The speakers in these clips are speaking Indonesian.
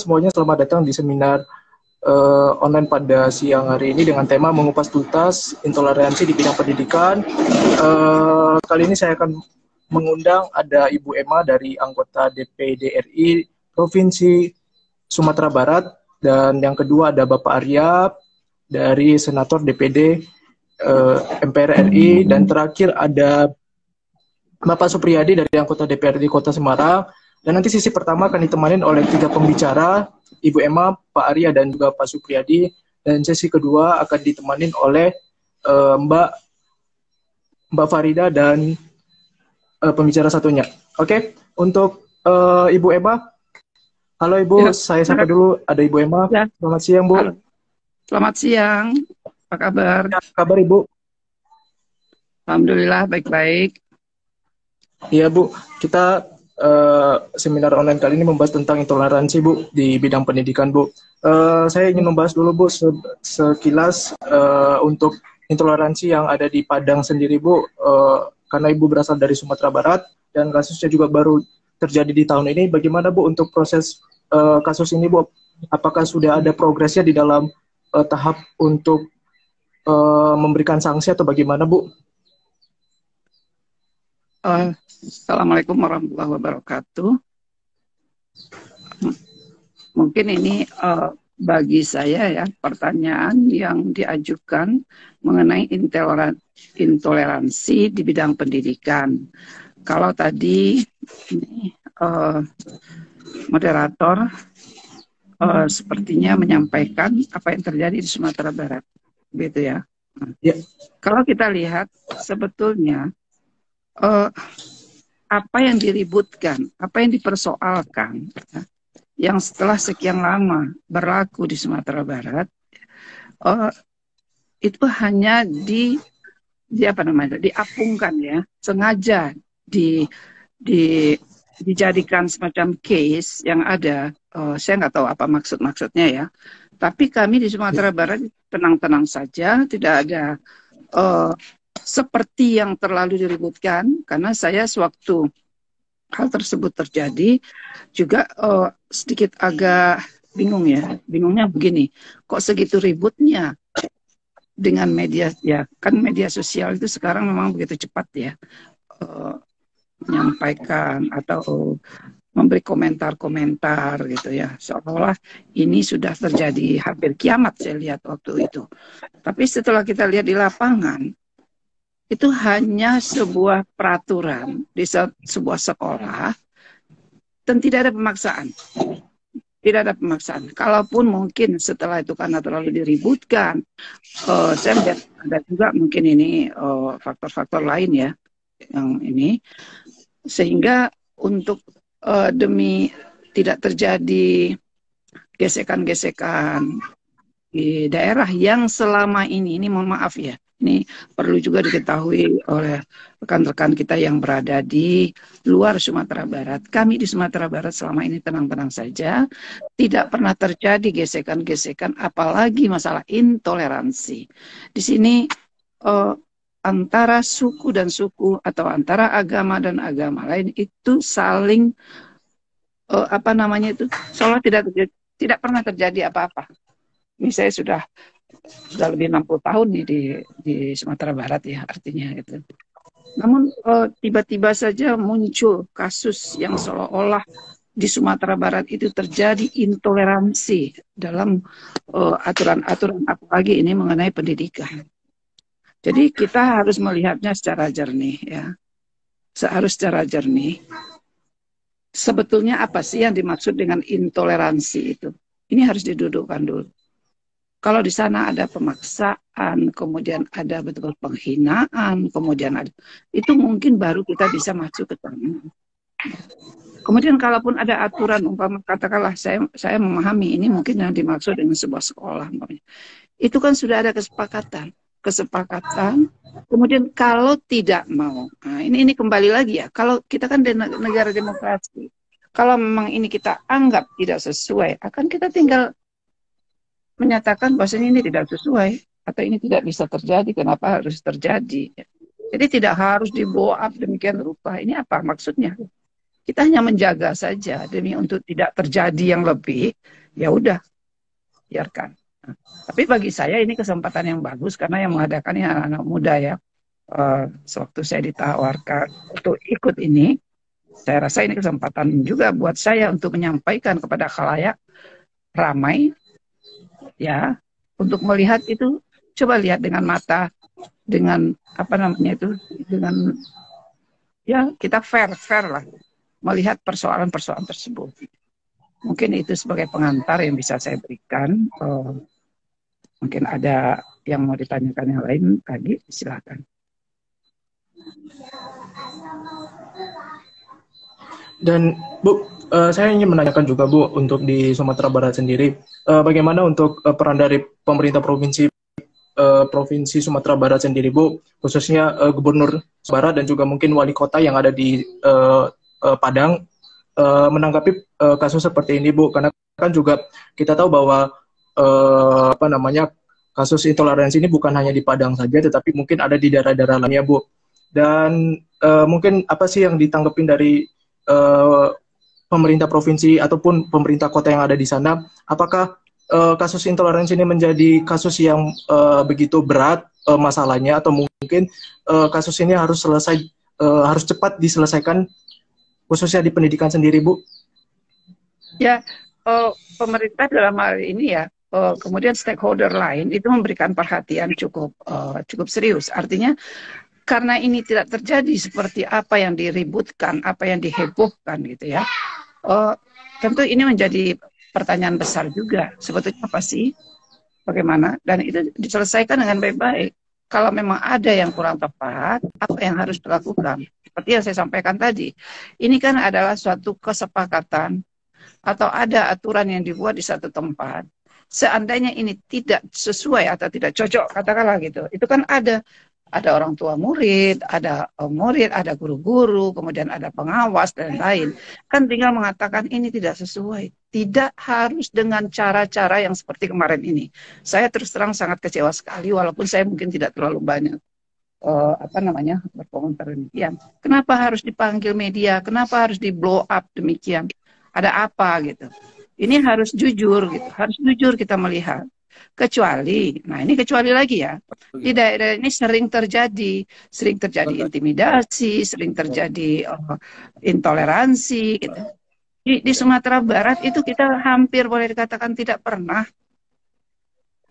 semuanya, selamat datang di seminar online pada siang hari ini dengan tema mengupas tuntas intoleransi di bidang pendidikan. Kali ini saya akan mengundang ada Ibu Emma dari anggota DPD RI Provinsi Sumatera Barat, dan yang kedua ada Bapak Arya dari Senator DPD MPR RI, dan terakhir ada Bapak Supriyadi dari anggota DPRD Kota Semarang. Dan nanti sisi pertama akan ditemani oleh 3 pembicara, Ibu Emma, Pak Arya, dan juga Pak Supriyadi. Dan sesi kedua akan ditemani oleh Mbak Farida dan pembicara satunya. Oke, untuk Ibu Emma. Halo Ibu, saya sapa dulu. Ada Ibu Emma. Ya. Selamat siang, Bu. Halo. Selamat siang. Apa kabar? Ya, kabar Ibu? Alhamdulillah baik-baik. Iya Bu, kita seminar online kali ini membahas tentang intoleransi Bu di bidang pendidikan Bu. Saya ingin membahas dulu Bu sekilas untuk intoleransi yang ada di Padang sendiri Bu, karena Ibu berasal dari Sumatera Barat dan kasusnya juga baru terjadi di tahun ini. Bagaimana Bu untuk proses kasus ini Bu? Apakah sudah ada progresnya di dalam tahap untuk memberikan sanksi atau bagaimana Bu? Assalamualaikum warahmatullahi wabarakatuh. Mungkin ini bagi saya ya pertanyaan yang diajukan mengenai intoleransi di bidang pendidikan. Kalau tadi ini moderator sepertinya menyampaikan apa yang terjadi di Sumatera Barat, gitu ya. Yeah. Kalau kita lihat sebetulnya apa yang diributkan, apa yang dipersoalkan, yang setelah sekian lama berlaku di Sumatera Barat, itu hanya diapungkan ya, sengaja dijadikan semacam case yang ada. Saya nggak tahu apa maksudnya ya. Tapi kami di Sumatera Barat tenang-tenang saja, tidak ada seperti yang terlalu diributkan, karena saya sewaktu hal tersebut terjadi juga sedikit agak bingung ya. Bingungnya begini, kok segitu ributnya dengan media ya, kan media sosial itu sekarang memang begitu cepat ya menyampaikan atau memberi komentar-komentar gitu ya, seolah-olah ini sudah terjadi hampir kiamat saya lihat waktu itu. Tapi setelah kita lihat di lapangan, itu hanya sebuah peraturan di sebuah sekolah dan tidak ada pemaksaan. Tidak ada pemaksaan. Kalaupun mungkin setelah itu karena terlalu diributkan, saya melihat ada juga mungkin ini faktor-faktor lain ya, yang ini. Sehingga untuk demi tidak terjadi gesekan-gesekan di daerah yang selama ini mohon maaf ya, ini perlu juga diketahui oleh rekan-rekan kita yang berada di luar Sumatera Barat. Kami di Sumatera Barat selama ini tenang-tenang saja, tidak pernah terjadi gesekan-gesekan, apalagi masalah intoleransi. Di sini antara suku dan suku atau antara agama dan agama lain itu saling seolah tidak pernah terjadi apa-apa. Ini saya sudah lebih 60 tahun nih di Sumatera Barat ya, artinya gitu. Namun tiba-tiba saja muncul kasus yang seolah-olah di Sumatera Barat itu terjadi intoleransi dalam aturan-aturan, apalagi ini mengenai pendidikan. Jadi kita harus melihatnya secara jernih ya. Seharus secara jernih. Sebetulnya apa sih yang dimaksud dengan intoleransi itu? Ini harus didudukkan dulu. Kalau di sana ada pemaksaan, kemudian ada betul penghinaan, kemudian ada, itu mungkin baru kita bisa masuk ke sana. Kemudian kalaupun ada aturan, umpama katakanlah saya memahami ini mungkin yang dimaksud dengan sebuah sekolah, itu kan sudah ada kesepakatan. Kemudian kalau tidak mau, nah ini kembali lagi ya, kalau kita kan di negara demokrasi, kalau memang ini kita anggap tidak sesuai, akan kita tinggal menyatakan bahwa ini tidak sesuai atau ini tidak bisa terjadi, kenapa harus terjadi. Jadi tidak harus di blow up demikian rupa. Ini apa maksudnya? Kita hanya menjaga saja demi untuk tidak terjadi yang lebih. Ya udah, biarkan. Nah, tapi bagi saya ini kesempatan yang bagus karena yang mengadakannya anak-anak muda ya. Sewaktu saya ditawarkan untuk ikut ini, saya rasa ini kesempatan juga buat saya untuk menyampaikan kepada khalayak ramai ya, untuk melihat itu, coba lihat dengan mata, dengan apa namanya itu, dengan ya kita fair lah melihat persoalan-persoalan tersebut. Mungkin itu sebagai pengantar yang bisa saya berikan. Mungkin ada yang mau ditanyakan yang lain lagi, silakan. Dan Bu, saya ingin menanyakan juga Bu, untuk di Sumatera Barat sendiri, bagaimana untuk peran dari pemerintah provinsi Sumatera Barat sendiri Bu, khususnya Gubernur Barat dan juga mungkin wali kota yang ada di Padang, menanggapi kasus seperti ini Bu, karena kan juga kita tahu bahwa apa namanya, kasus intoleransi ini bukan hanya di Padang saja, tetapi mungkin ada di daerah-daerah lainnya Bu. Dan mungkin apa sih yang ditanggepin dari pemerintah provinsi ataupun pemerintah kota yang ada di sana? Apakah kasus intoleransi ini menjadi kasus yang begitu berat masalahnya, atau mungkin kasus ini harus harus cepat diselesaikan, khususnya di pendidikan sendiri, Bu? Ya, pemerintah dalam hal ini ya, kemudian stakeholder lain itu memberikan perhatian cukup serius. Artinya karena ini tidak terjadi seperti apa yang diributkan, apa yang dihebohkan gitu ya. Tentu ini menjadi pertanyaan besar juga. Sebetulnya apa sih? Bagaimana? Dan itu diselesaikan dengan baik-baik. Kalau memang ada yang kurang tepat, apa yang harus dilakukan? Seperti yang saya sampaikan tadi. Ini kan adalah suatu kesepakatan atau ada aturan yang dibuat di satu tempat. Seandainya ini tidak sesuai atau tidak cocok, katakanlah gitu. Itu kan ada orang tua murid, ada guru-guru, kemudian ada pengawas dan lain. Kan tinggal mengatakan ini tidak sesuai. Tidak harus dengan cara-cara yang seperti kemarin ini. Saya terus terang sangat kecewa sekali, walaupun saya mungkin tidak terlalu banyak berkomentar demikian. Kenapa harus dipanggil media? Kenapa harus di blow up demikian? Ada apa gitu? Ini harus jujur gitu. Harus jujur kita melihat. Kecuali lagi ya, di daerah ini sering terjadi intimidasi, sering terjadi intoleransi gitu. Di Sumatera Barat itu kita hampir boleh dikatakan tidak pernah.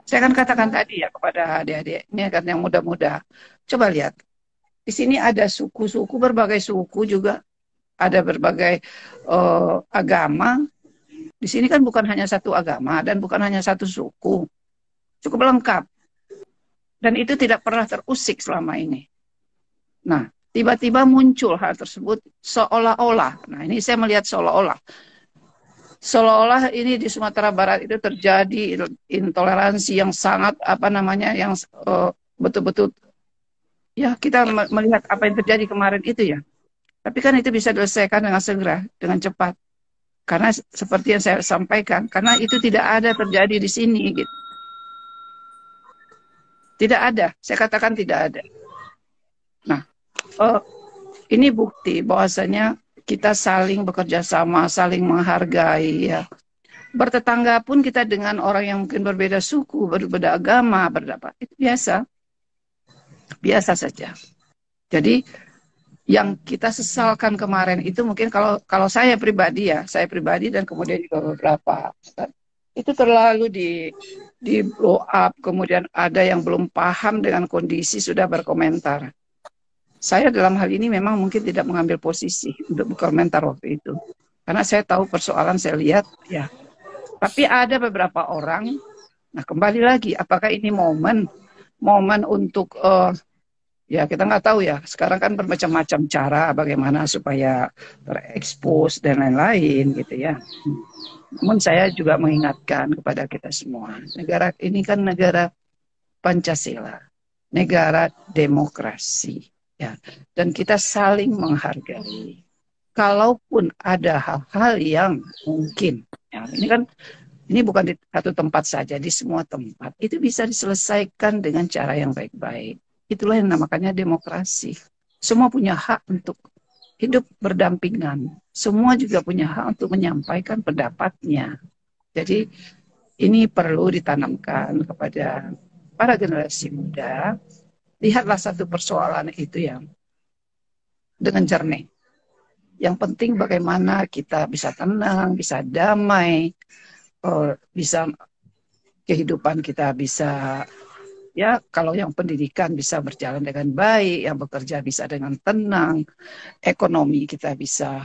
Saya kan katakan tadi ya kepada adik-adiknya kan yang muda-muda, coba lihat, di sini ada suku-suku, berbagai suku juga, ada berbagai agama. Di sini kan bukan hanya satu agama dan bukan hanya satu suku. Cukup lengkap. Dan itu tidak pernah terusik selama ini. Nah, tiba-tiba muncul hal tersebut seolah-olah. Nah, ini saya melihat seolah-olah. Seolah-olah ini di Sumatera Barat itu terjadi intoleransi yang sangat yang betul-betul ya, kita melihat apa yang terjadi kemarin itu ya. Tapi kan itu bisa diselesaikan dengan segera, dengan cepat. Karena seperti yang saya sampaikan, karena itu tidak ada terjadi di sini gitu. Tidak ada, saya katakan tidak ada. Nah, ini bukti bahwasanya kita saling bekerja sama, saling menghargai ya. Bertetangga pun kita dengan orang yang mungkin berbeda suku, berbeda agama, itu biasa. Biasa saja. Jadi yang kita sesalkan kemarin itu mungkin kalau saya pribadi dan kemudian juga beberapa itu terlalu di blow up, kemudian ada yang belum paham dengan kondisi sudah berkomentar. Saya dalam hal ini memang mungkin tidak mengambil posisi untuk berkomentar waktu itu, karena saya tahu persoalan, saya lihat ya. Tapi ada beberapa orang, nah kembali lagi, apakah ini momen untuk ya kita nggak tahu ya, sekarang kan bermacam-macam cara bagaimana supaya terekspos dan lain-lain gitu ya. Namun saya juga mengingatkan kepada kita semua, negara ini kan negara Pancasila, negara demokrasi, ya, dan kita saling menghargai. Kalaupun ada hal-hal yang mungkin, ya, ini bukan di satu tempat saja, di semua tempat itu bisa diselesaikan dengan cara yang baik-baik. Itulah yang namanya demokrasi. Semua punya hak untuk hidup berdampingan. Semua juga punya hak untuk menyampaikan pendapatnya. Jadi ini perlu ditanamkan kepada para generasi muda. Lihatlah satu persoalan itu yang dengan jernih. Yang penting bagaimana kita bisa tenang, bisa damai, bisa kehidupan kita bisa, ya kalau yang pendidikan bisa berjalan dengan baik, yang bekerja bisa dengan tenang, ekonomi kita bisa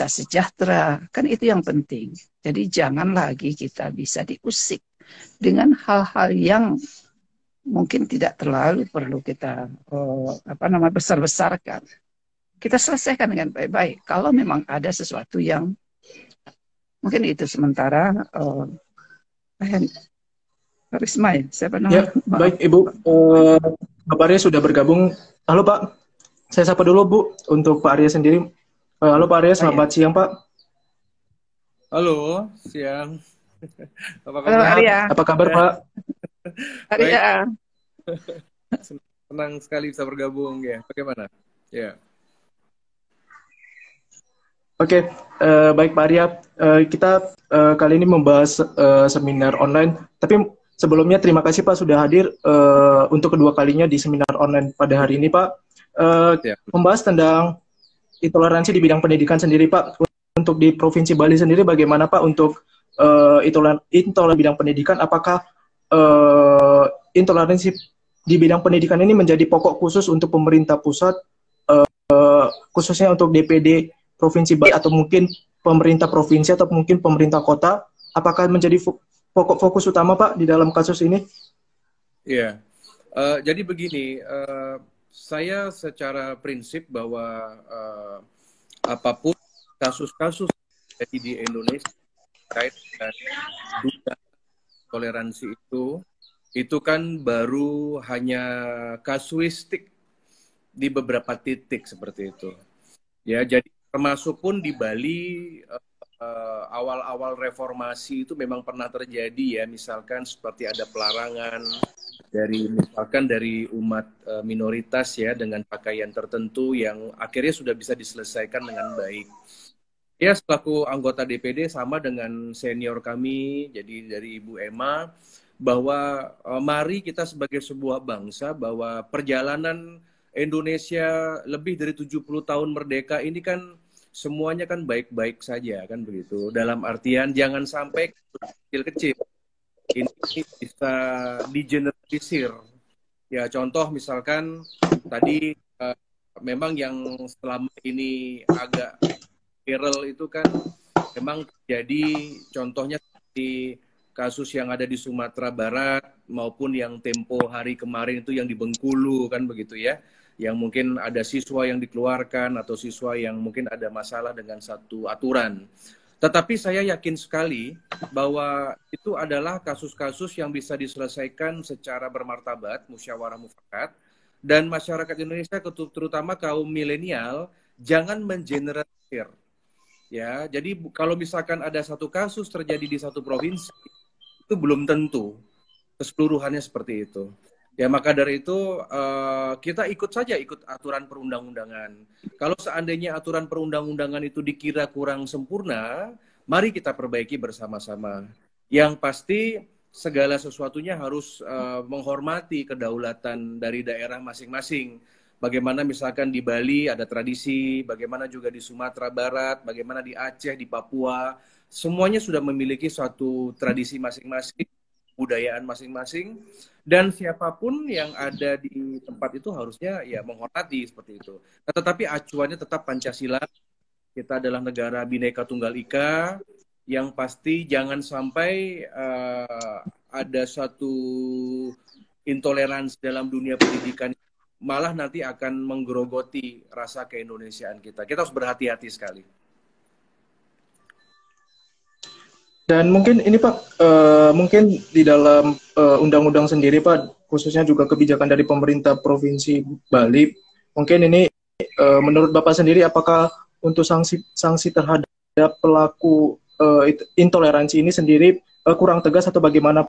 sejahtera, kan itu yang penting. Jadi jangan lagi kita bisa diusik dengan hal-hal yang mungkin tidak terlalu perlu kita besar-besarkan. Kita selesaikan dengan baik-baik. Kalau memang ada sesuatu yang mungkin itu sementara. Risma ya, siapa Ya, nama? baik Ibu. Bapak Arya sudah bergabung. Halo Pak, saya sapa dulu Bu untuk Pak Arya sendiri. Halo Pak Arya, selamat siang Pak. Halo, siang. Apa Halo kabar? Arya. Apa kabar Pak? Arya. Senang sekali bisa bergabung ya. Bagaimana? Ya. Oke, baik Pak Arya. Kita kali ini membahas seminar online. Tapi sebelumnya terima kasih Pak sudah hadir untuk kedua kalinya di seminar online pada hari ini Pak. Membahas tentang intoleransi di bidang pendidikan sendiri Pak. Untuk di Provinsi Bali sendiri bagaimana Pak untuk intoleransi bidang pendidikan? Apakah intoleransi di bidang pendidikan ini menjadi pokok khusus untuk pemerintah pusat, khususnya untuk DPD Provinsi Bali atau mungkin pemerintah provinsi atau mungkin pemerintah kota, apakah menjadi pokok fokus utama Pak di dalam kasus ini? Iya, jadi begini, saya secara prinsip bahwa apapun kasus-kasus jadi di Indonesia terkait dengan dugaan toleransi itu kan baru hanya kasuistik di beberapa titik seperti itu. Ya, jadi termasuk pun di Bali awal-awal reformasi itu memang pernah terjadi ya, misalkan seperti ada pelarangan dari umat minoritas ya dengan pakaian tertentu yang akhirnya sudah bisa diselesaikan dengan baik. Ya, selaku anggota DPD sama dengan senior kami, jadi dari Ibu Emma, bahwa mari kita sebagai sebuah bangsa, bahwa perjalanan Indonesia lebih dari 70 tahun merdeka ini kan semuanya kan baik-baik saja kan begitu. Dalam artian jangan sampai kecil-kecil ini bisa digeneralisir. Ya contoh misalkan tadi memang yang selama ini agak viral itu kan memang terjadi contohnya seperti kasus yang ada di Sumatera Barat maupun yang tempo hari kemarin itu yang di Bengkulu kan begitu ya. Yang mungkin ada siswa yang dikeluarkan atau siswa yang mungkin ada masalah dengan satu aturan. Tetapi saya yakin sekali bahwa itu adalah kasus-kasus yang bisa diselesaikan secara bermartabat, musyawarah mufakat, dan masyarakat Indonesia terutama kaum milenial jangan mengeneralisir. Ya, jadi kalau misalkan ada satu kasus terjadi di satu provinsi, itu belum tentu keseluruhannya seperti itu. Ya maka dari itu kita ikut aturan perundang-undangan. Kalau seandainya aturan perundang-undangan itu dikira kurang sempurna, mari kita perbaiki bersama-sama. Yang pasti segala sesuatunya harus menghormati kedaulatan dari daerah masing-masing. Bagaimana misalkan di Bali ada tradisi, bagaimana juga di Sumatera Barat, bagaimana di Aceh, di Papua, semuanya sudah memiliki suatu tradisi masing-masing, budayaan masing-masing. Dan siapapun yang ada di tempat itu harusnya ya menghormati seperti itu. Nah, tetapi acuannya tetap Pancasila. Kita adalah negara Bhinneka Tunggal Ika. Yang pasti jangan sampai ada satu intoleransi dalam dunia pendidikan. Malah nanti akan menggerogoti rasa keindonesiaan kita. Kita harus berhati-hati sekali. Dan mungkin ini Pak, mungkin di dalam undang-undang sendiri Pak, khususnya juga kebijakan dari pemerintah Provinsi Bali, mungkin ini menurut Bapak sendiri apakah untuk sanksi terhadap pelaku intoleransi ini sendiri kurang tegas atau bagaimana?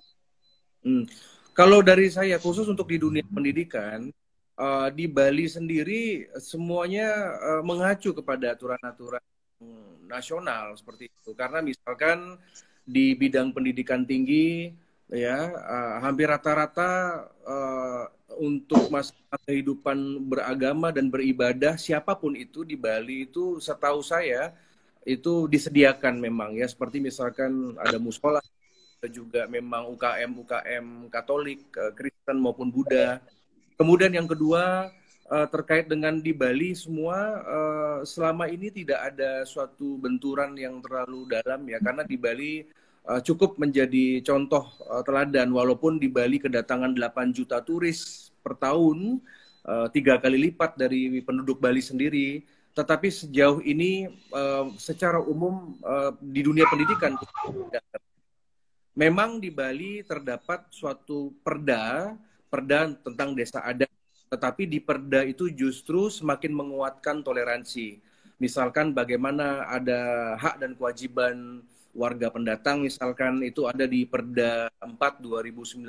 Kalau dari saya khusus untuk di dunia pendidikan, di Bali sendiri semuanya mengacu kepada aturan-aturan nasional seperti itu. Karena misalkan di bidang pendidikan tinggi, ya hampir rata-rata untuk masalah kehidupan beragama dan beribadah siapapun itu di Bali itu setahu saya itu disediakan memang ya, seperti misalkan ada musola, juga memang UKM Katolik, Kristen maupun Buddha. Kemudian yang kedua terkait dengan di Bali semua selama ini tidak ada suatu benturan yang terlalu dalam ya, karena di Bali cukup menjadi contoh teladan, walaupun di Bali kedatangan 8 juta turis per tahun, 3 kali lipat dari penduduk Bali sendiri, tetapi sejauh ini secara umum di dunia pendidikan memang di Bali terdapat suatu perda tentang desa adat, tetapi di perda itu justru semakin menguatkan toleransi. Misalkan bagaimana ada hak dan kewajiban warga pendatang, misalkan itu ada di Perda 4 2019,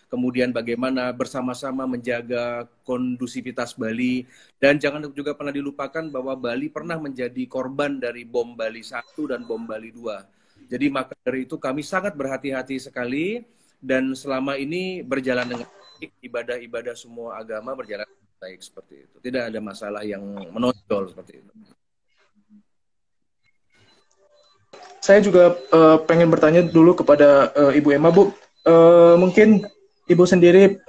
kemudian bagaimana bersama-sama menjaga kondusivitas Bali, dan jangan juga pernah dilupakan bahwa Bali pernah menjadi korban dari bom Bali 1 dan bom Bali 2. Jadi maka dari itu kami sangat berhati-hati sekali, dan selama ini berjalan dengan baik, ibadah-ibadah semua agama berjalan baik seperti itu. Tidak ada masalah yang menonjol seperti itu. Saya juga pengen bertanya dulu kepada Ibu Emma, Bu. Mungkin Ibu sendiri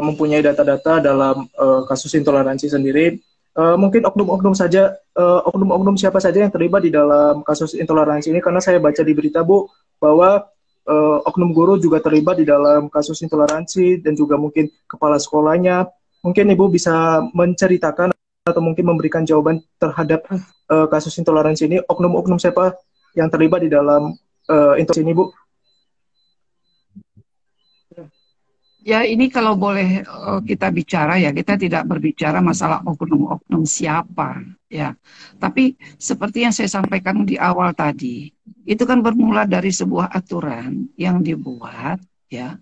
mempunyai data-data dalam kasus intoleransi sendiri. Mungkin oknum-oknum saja, oknum-oknum siapa saja yang terlibat di dalam kasus intoleransi ini? Karena saya baca di berita, Bu, bahwa oknum guru juga terlibat di dalam kasus intoleransi dan juga mungkin kepala sekolahnya. Mungkin Ibu bisa menceritakan atau mungkin memberikan jawaban terhadap kasus intoleransi ini. Oknum-oknum siapa yang terlibat di dalam intoleransi ini, Bu? Ya, ini kalau boleh kita bicara ya, kita tidak berbicara masalah oknum-oknum siapa ya. Tapi seperti yang saya sampaikan di awal tadi, itu kan bermula dari sebuah aturan yang dibuat ya.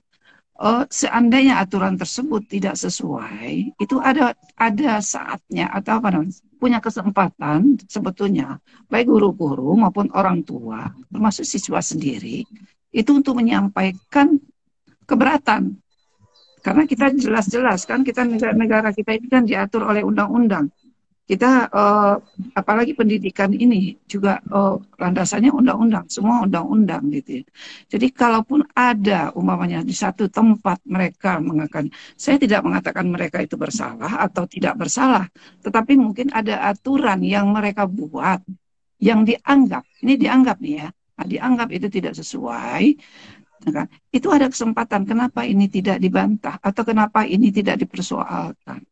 Seandainya aturan tersebut tidak sesuai, itu ada saatnya atau apa namanya, punya kesempatan sebetulnya baik guru-guru maupun orang tua termasuk siswa sendiri itu untuk menyampaikan keberatan. Karena kita jelas-jelas kan, kita negara kita ini kan diatur oleh undang-undang. Kita apalagi pendidikan ini juga landasannya undang-undang, semua undang-undang gitu ya. Jadi kalaupun ada umpamanya di satu tempat mereka mengatakan, saya tidak mengatakan mereka itu bersalah atau tidak bersalah, tetapi mungkin ada aturan yang mereka buat yang dianggap, ini dianggap nih ya, dianggap itu tidak sesuai. Itu ada kesempatan, kenapa ini tidak dibantah atau kenapa ini tidak dipersoalkan.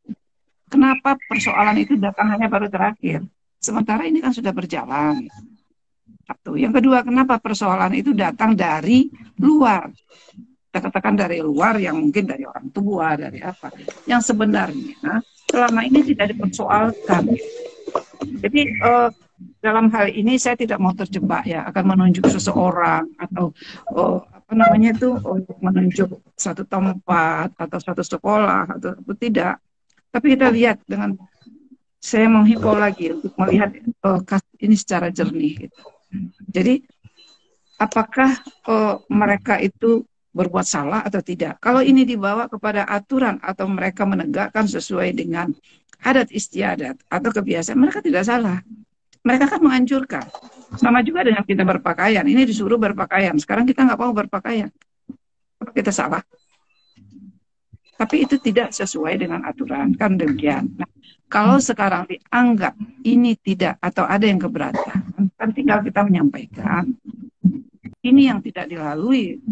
Kenapa persoalan itu datang hanya baru terakhir, sementara ini kan sudah berjalan. Satu. Yang kedua, kenapa persoalan itu datang dari luar, kita katakan dari luar, yang mungkin dari orang tua, dari apa, yang sebenarnya selama ini tidak dipersoalkan. Jadi dalam hal ini saya tidak mau terjebak ya, akan menunjuk seseorang atau apa namanya itu untuk menunjuk satu tempat atau satu sekolah atau tidak. Tapi kita lihat dengan, saya menghimbau lagi untuk melihat kasus ini secara jernih. Gitu. Jadi apakah mereka itu berbuat salah atau tidak? Kalau ini dibawa kepada aturan atau mereka menegakkan sesuai dengan adat istiadat atau kebiasaan, mereka tidak salah. Mereka kan menganjurkan. Sama juga dengan kita berpakaian. Ini disuruh berpakaian. Sekarang kita nggak mau berpakaian. Apa kita salah? Tapi itu tidak sesuai dengan aturan, kan demikian. Nah, kalau sekarang dianggap ini tidak atau ada yang keberatan, kan tinggal kita menyampaikan. Ini yang tidak dilalui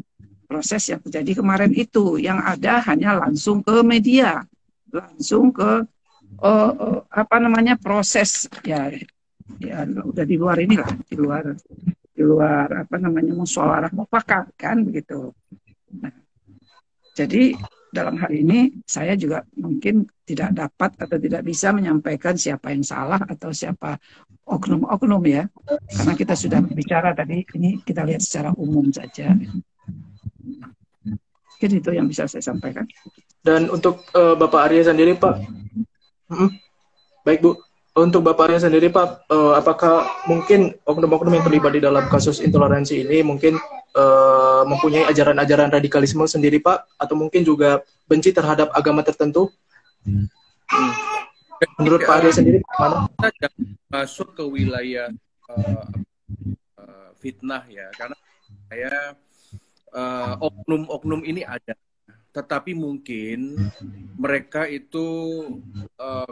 proses yang terjadi kemarin itu, yang ada hanya langsung ke media, langsung ke apa namanya proses ya udah di luar inilah, di luar apa namanya musyawarah mufakat kan begitu. Nah, jadi dalam hal ini saya juga mungkin tidak dapat atau tidak bisa menyampaikan siapa yang salah atau siapa oknum-oknum ya, karena kita sudah berbicara tadi, ini kita lihat secara umum saja. Mungkin itu yang bisa saya sampaikan. Dan untuk Bapak Arya sendiri, Pak, baik Bu, untuk Bapak Arya sendiri, Pak, apakah mungkin oknum-oknum yang terlibat di dalam kasus intoleransi ini mungkin mempunyai ajaran-ajaran radikalisme sendiri, Pak, atau mungkin juga benci terhadap agama tertentu? Menurut Pak Arya sendiri, bagaimana? Kita jangan masuk ke wilayah fitnah ya, karena saya oknum-oknum ini ada, tetapi mungkin mereka itu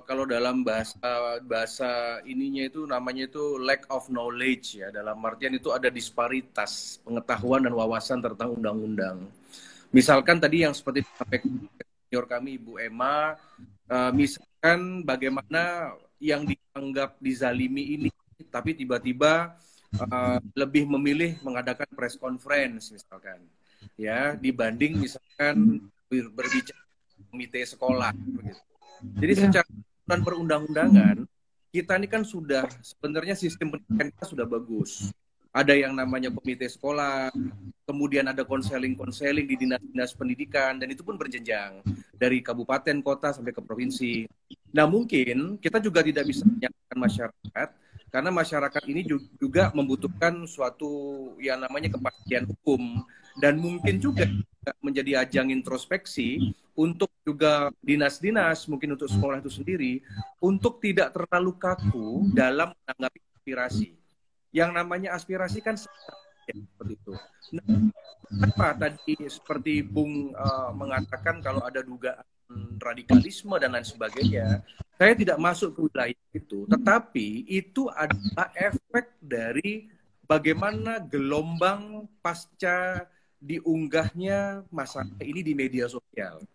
kalau dalam bahasa ininya itu namanya itu lack of knowledge ya, dalam artian itu ada disparitas pengetahuan dan wawasan tentang undang-undang. Misalkan tadi yang seperti senior kami Ibu Emma, misalkan bagaimana yang dianggap dizalimi ini, tapi tiba-tiba lebih memilih mengadakan press conference misalkan, ya dibanding misalkan berbicara komite sekolah. Begitu. Jadi secara perundang-undangan kita ini kan sudah sebenarnya sistem pendidikan kita sudah bagus. Ada yang namanya komite sekolah, kemudian ada konseling di dinas-dinas pendidikan, dan itu pun berjenjang dari kabupaten, kota sampai ke provinsi. Nah mungkin kita juga tidak bisa menyalahkan masyarakat, karena masyarakat ini juga membutuhkan suatu yang namanya kepastian hukum, dan mungkin juga menjadi ajang introspeksi untuk juga dinas-dinas, mungkin untuk sekolah itu sendiri, untuk tidak terlalu kaku dalam menanggapi aspirasi. Yang namanya aspirasi kan seperti itu. Nah, kenapa tadi seperti Bung mengatakan kalau ada dugaan radikalisme dan lain sebagainya, saya tidak masuk ke wilayah itu, tetapi itu adalah efek dari bagaimana gelombang pasca diunggahnya masalah ini di media sosial.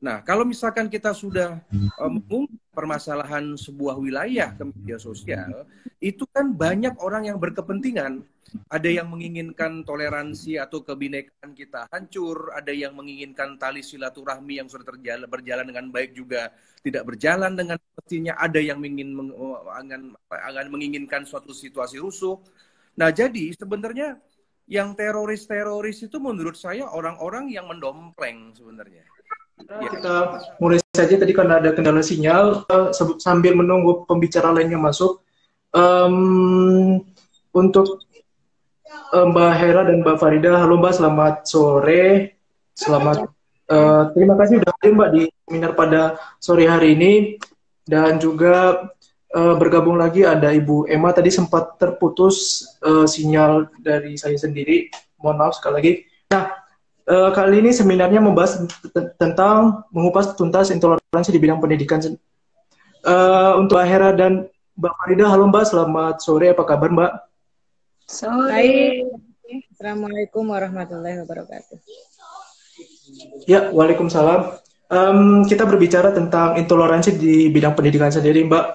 Nah, kalau misalkan kita sudah mengungkap permasalahan sebuah wilayah ke media sosial, itu kan banyak orang yang berkepentingan. Ada yang menginginkan toleransi atau kebinekaan kita hancur, ada yang menginginkan tali silaturahmi yang sudah berjalan dengan baik juga tidak berjalan dengan mestinya, ada yang menginginkan suatu situasi rusuh. Nah, jadi sebenarnya yang teroris-teroris itu menurut saya orang-orang yang mendompleng sebenarnya. Kita mulai saja tadi karena ada kendala sinyal, sambil menunggu pembicara lainnya masuk. Untuk Mbak Hera dan Mbak Farida, halo Mbak, selamat sore. Terima kasih sudah hadir Mbak di seminar pada sore hari ini. Dan juga bergabung lagi ada Ibu Emma, tadi sempat terputus sinyal dari saya sendiri. Mohon maaf sekali lagi. Nah, kali ini seminarnya membahas tentang mengupas tuntas intoleransi di bidang pendidikan. Untuk Mbak Hera dan Mbak Farida, halo Mbak, selamat sore, apa kabar Mbak? Sore. Assalamualaikum warahmatullahi wabarakatuh. Ya, waalaikumsalam. Kita berbicara tentang intoleransi di bidang pendidikan sendiri Mbak.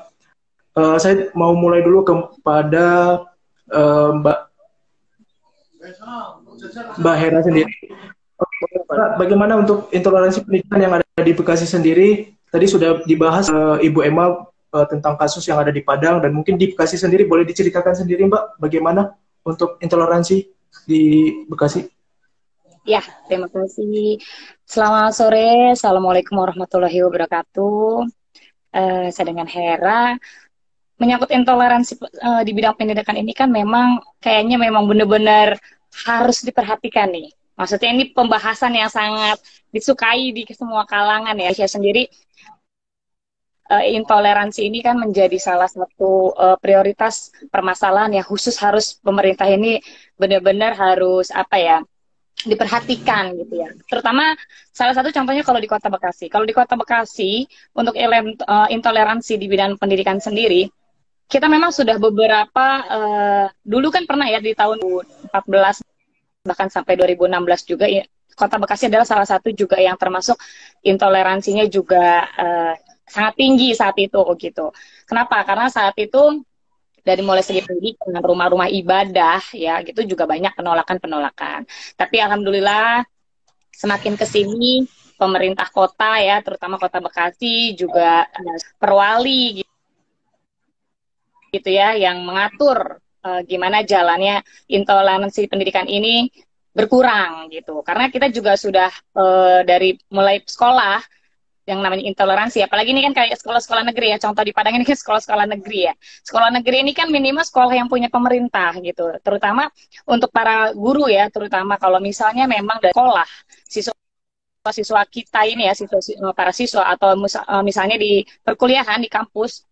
Saya mau mulai dulu kepada Mbak Hera sendiri. Bagaimana untuk intoleransi pendidikan yang ada di Bekasi sendiri? Tadi sudah dibahas Ibu Emma tentang kasus yang ada di Padang, dan mungkin di Bekasi sendiri boleh diceritakan sendiri Mbak, bagaimana untuk intoleransi di Bekasi? Ya, terima kasih. Selamat sore, Assalamualaikum warahmatullahi wabarakatuh. Saya dengan Hera. Menyangkut intoleransi di bidang pendidikan ini kan memang kayaknya memang benar-benar harus diperhatikan nih. Maksudnya ini pembahasan yang sangat disukai di semua kalangan ya. Saya sendiri intoleransi ini kan menjadi salah satu prioritas permasalahan yang khusus harus pemerintah ini benar-benar harus diperhatikan gitu ya. Terutama salah satu contohnya kalau di Kota Bekasi. Kalau di Kota Bekasi untuk intoleransi di bidang pendidikan sendiri, kita memang sudah beberapa dulu kan pernah ya di tahun 2014 bahkan sampai 2016 juga ya, Kota Bekasi adalah salah satu juga yang termasuk intoleransinya juga sangat tinggi saat itu gitu. Kenapa? Karena saat itu dari mulai segi pendidikan, rumah-rumah ibadah ya gitu juga banyak penolakan-penolakan. Tapi alhamdulillah semakin kesini pemerintah kota ya, terutama Kota Bekasi juga perwali gitu ya, yang mengatur gimana jalannya intoleransi pendidikan ini berkurang gitu. Karena kita juga sudah dari mulai sekolah yang namanya intoleransi. Apalagi ini kan kayak sekolah-sekolah negeri ya. Contoh di Padang ini kan sekolah-sekolah negeri ya. Sekolah negeri ini kan minimal sekolah yang punya pemerintah gitu. Terutama untuk para guru ya, terutama kalau misalnya memang dari sekolah siswa kita ini ya, para siswa atau misalnya di perkuliahan di kampus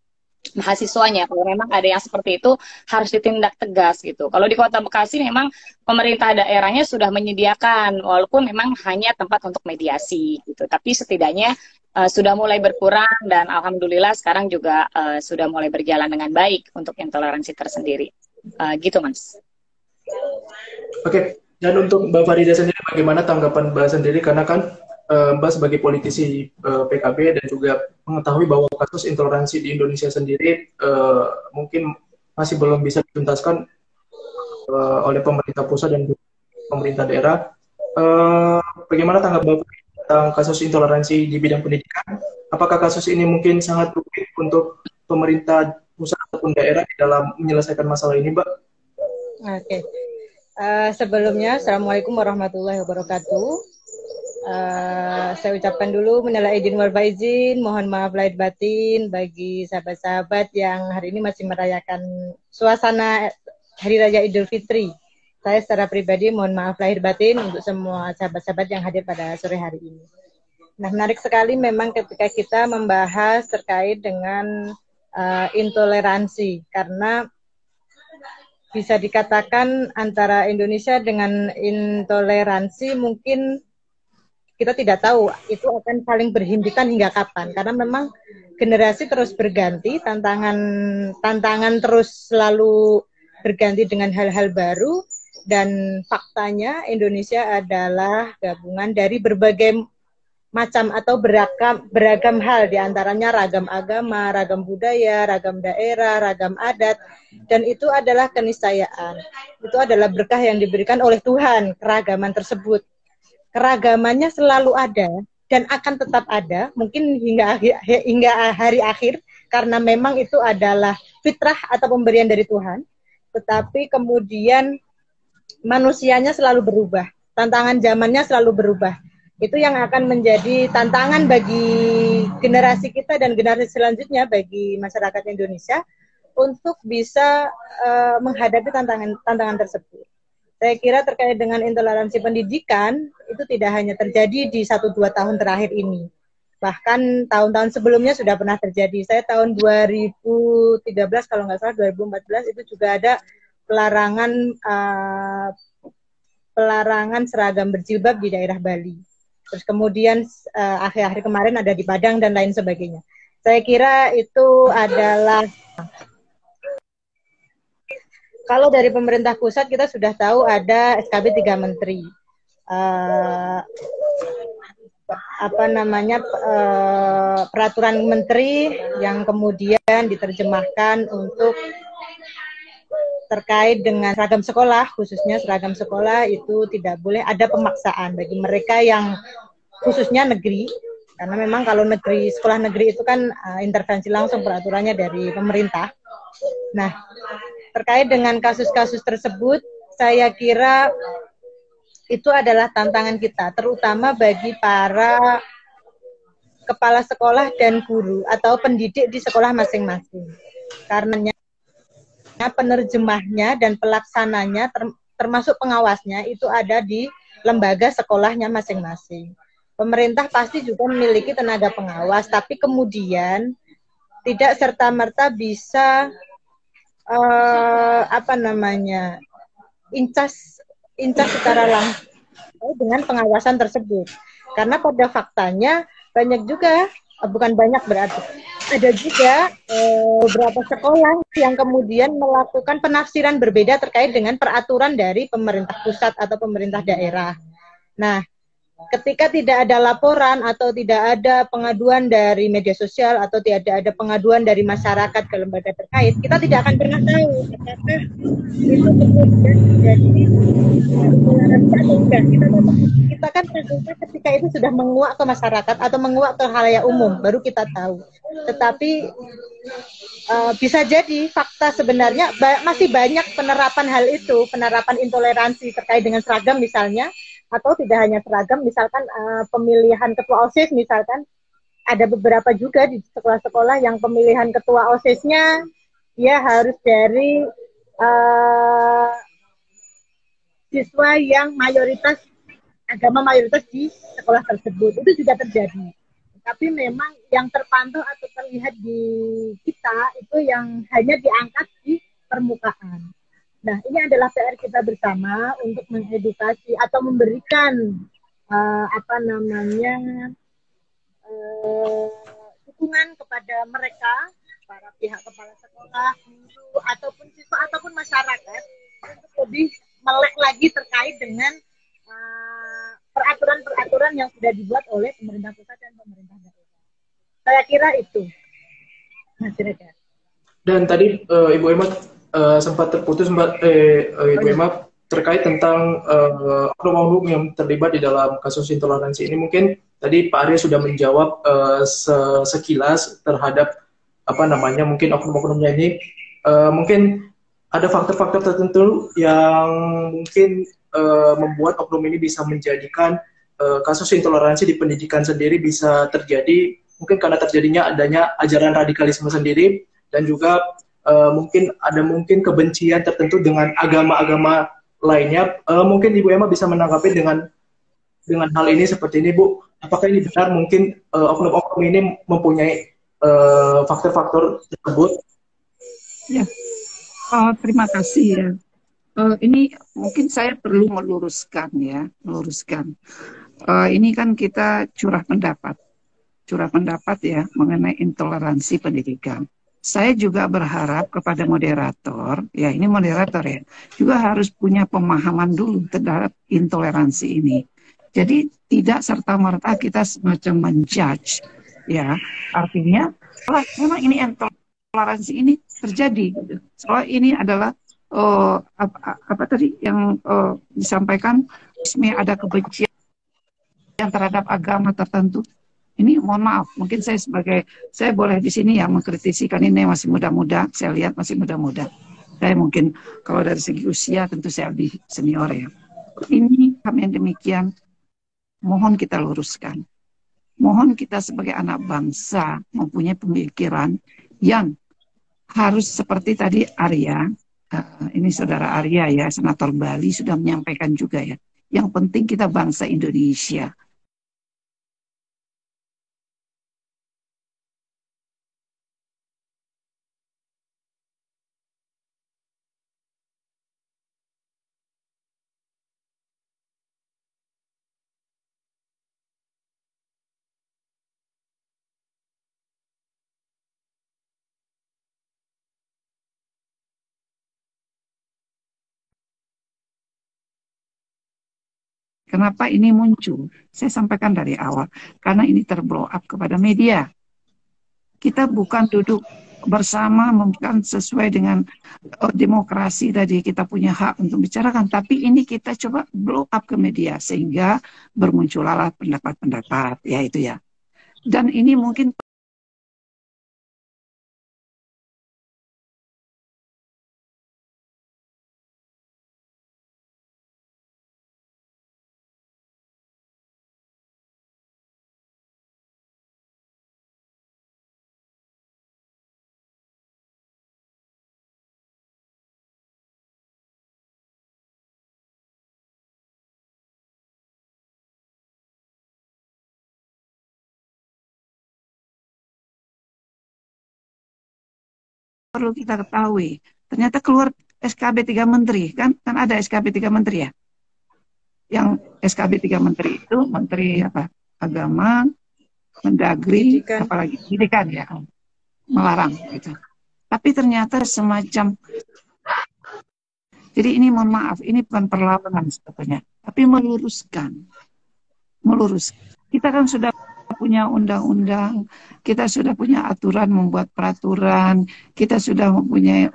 mahasiswanya, kalau memang ada yang seperti itu harus ditindak tegas gitu. Kalau di Kota Bekasi memang pemerintah daerahnya sudah menyediakan, walaupun memang hanya tempat untuk mediasi gitu, tapi setidaknya sudah mulai berkurang dan alhamdulillah sekarang juga sudah mulai berjalan dengan baik untuk intoleransi tersendiri. Gitu Mas. Oke, dan untuk Mbak Farida sendiri bagaimana tanggapan Mbak sendiri, karena kan Mbak sebagai politisi PKB dan juga mengetahui bahwa kasus intoleransi di Indonesia sendiri mungkin masih belum bisa dituntaskan oleh pemerintah pusat dan pemerintah daerah. Bagaimana tanggapan Bapak tentang kasus intoleransi di bidang pendidikan? Apakah kasus ini mungkin sangat rumit untuk pemerintah pusat ataupun daerah di dalam menyelesaikan masalah ini, Mbak? Oke. Sebelumnya, Assalamualaikum warahmatullahi wabarakatuh. Saya ucapkan dulu minal aidin wal faizin, mohon maaf lahir batin bagi sahabat-sahabat yang hari ini masih merayakan suasana Hari Raya Idul Fitri. Saya secara pribadi mohon maaf lahir batin untuk semua sahabat-sahabat yang hadir pada sore hari ini. Nah, menarik sekali memang ketika kita membahas terkait dengan intoleransi, karena bisa dikatakan antara Indonesia dengan intoleransi mungkin kita tidak tahu itu akan saling berhimpitan hingga kapan, karena memang generasi terus berganti, tantangan terus selalu berganti dengan hal-hal baru, dan faktanya Indonesia adalah gabungan dari berbagai macam atau beragam hal, diantaranya ragam agama, ragam budaya, ragam daerah, ragam adat, dan itu adalah keniscayaan. Itu adalah berkah yang diberikan oleh Tuhan, keragaman tersebut. Keragamannya selalu ada dan akan tetap ada, mungkin hingga hari akhir, karena memang itu adalah fitrah atau pemberian dari Tuhan. Tetapi kemudian manusianya selalu berubah, tantangan zamannya selalu berubah. Itu yang akan menjadi tantangan bagi generasi kita dan generasi selanjutnya, bagi masyarakat Indonesia untuk bisa menghadapi tantangan tersebut. Saya kira terkait dengan intoleransi pendidikan, itu tidak hanya terjadi di 1-2 tahun terakhir ini. Bahkan tahun-tahun sebelumnya sudah pernah terjadi. Saya tahun 2013, kalau nggak salah 2014, itu juga ada pelarangan seragam berjilbab di daerah Bali. Terus kemudian akhir-akhir kemarin ada di Padang dan lain sebagainya. Saya kira itu adalah... Kalau dari pemerintah pusat kita sudah tahu ada SKB 3 Menteri, peraturan Menteri yang kemudian diterjemahkan untuk terkait dengan seragam sekolah, khususnya seragam sekolah itu tidak boleh ada pemaksaan bagi mereka yang khususnya negeri, karena memang kalau sekolah negeri itu kan intervensi langsung peraturannya dari pemerintah. Nah, terkait dengan kasus-kasus tersebut, saya kira itu adalah tantangan kita, terutama bagi para kepala sekolah dan guru atau pendidik di sekolah masing-masing. Karena penerjemahnya dan pelaksananya, termasuk pengawasnya, itu ada di lembaga sekolahnya masing-masing. Pemerintah pasti juga memiliki tenaga pengawas, tapi kemudian tidak serta-merta bisa incas secara langsung dengan pengawasan tersebut, karena pada faktanya banyak juga, bukan banyak berarti, ada juga beberapa sekolah yang kemudian melakukan penafsiran berbeda terkait dengan peraturan dari pemerintah pusat atau pemerintah daerah. Nah, ketika tidak ada laporan atau tidak ada pengaduan dari media sosial atau tidak ada pengaduan dari masyarakat ke lembaga terkait, kita tidak akan pernah tahu apakah itu kemudian menjadi atau enggak. Kita kan tentunya ketika itu sudah menguak ke masyarakat atau menguak ke khalayak umum, baru kita tahu. Tetapi bisa jadi fakta sebenarnya masih banyak penerapan hal itu, penerapan intoleransi terkait dengan seragam misalnya, atau tidak hanya seragam, misalkan pemilihan ketua OSIS misalkan, ada beberapa juga di sekolah-sekolah yang pemilihan ketua OSIS-nya dia harus dari siswa yang mayoritas agama mayoritas di sekolah tersebut. Itu juga terjadi. Tapi memang yang terpantau atau terlihat di kita itu yang hanya diangkat di permukaan. Nah, ini adalah PR kita bersama untuk mengedukasi atau memberikan dukungan kepada mereka, para pihak kepala sekolah, guru, ataupun siswa, ataupun masyarakat untuk lebih melek lagi terkait dengan peraturan-peraturan yang sudah dibuat oleh pemerintah pusat dan pemerintah daerah. Saya kira itu, Mas Reda. Dan tadi Ibu Emma sempat terputus, Ibu Emma, terkait tentang oknum-oknum yang terlibat di dalam kasus intoleransi ini. Mungkin tadi Pak Arya sudah menjawab sekilas terhadap mungkin oknum-oknumnya ini. Mungkin ada faktor-faktor tertentu yang mungkin membuat oknum ini bisa menjadikan kasus intoleransi di pendidikan sendiri bisa terjadi, mungkin karena terjadinya adanya ajaran radikalisme sendiri, dan juga mungkin kebencian tertentu dengan agama-agama lainnya. Mungkin Ibu Emma bisa menanggapi dengan hal ini seperti ini, Bu. Apakah ini benar mungkin oknum-oknum ini mempunyai faktor-faktor tersebut? Ya, terima kasih ya. Ini mungkin saya perlu meluruskan ya, ini kan kita curah pendapat ya mengenai intoleransi pendidikan. Saya juga berharap kepada moderator, ya ini moderator ya, juga harus punya pemahaman dulu terhadap intoleransi ini. Jadi tidak serta-merta kita semacam menjudge, ya. Artinya, memang ini intoleransi ini terjadi. Soal ini adalah apa tadi yang disampaikan, ada kebencian terhadap agama tertentu. Ini mohon maaf, mungkin saya boleh di sini ya mengkritisi, kan ini masih muda-muda, saya lihat masih muda-muda. Saya mungkin kalau dari segi usia tentu saya lebih senior ya. Ini kami yang demikian, mohon kita luruskan. Mohon kita sebagai anak bangsa mempunyai pemikiran yang harus seperti tadi Arya, ini saudara Arya ya, Senator Bali sudah menyampaikan juga ya. Yang penting kita bangsa Indonesia. Kenapa ini muncul? Saya sampaikan dari awal, karena ini terblow up kepada media. Kita bukan duduk bersama, bukan sesuai dengan demokrasi tadi, kita punya hak untuk bicarakan, tapi ini kita coba blow up ke media, sehingga bermunculah pendapat-pendapat, ya itu ya. Dan ini mungkin perlu kita ketahui, ternyata keluar SKB 3 Menteri, kan ada SKB 3 Menteri ya. Yang SKB 3 Menteri itu Menteri apa? Agama, Mendagri, apalagi pendidikan ya, melarang gitu. Tapi ternyata semacam, jadi ini mohon maaf, ini bukan perlawanan sebetulnya, tapi meluruskan. Kita kan sudah punya undang-undang, kita sudah punya aturan, membuat peraturan, kita sudah mempunyai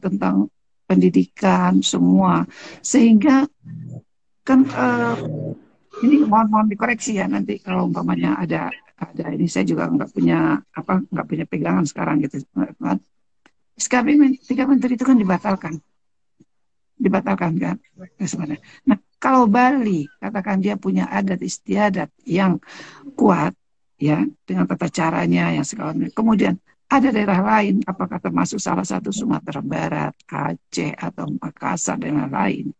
tentang pendidikan semua, sehingga kan ini mohon dikoreksi ya nanti kalau umpamanya ada ini, saya juga nggak punya pegangan sekarang gitu. SKB 3 Menteri itu kan dibatalkan kan sebenarnya. Nah, kalau Bali katakan dia punya adat istiadat yang kuat, ya, dengan tata caranya yang segala macam. Kemudian ada daerah lain, apakah termasuk salah satu Sumatera Barat, Aceh atau Makassar dan lain-lain,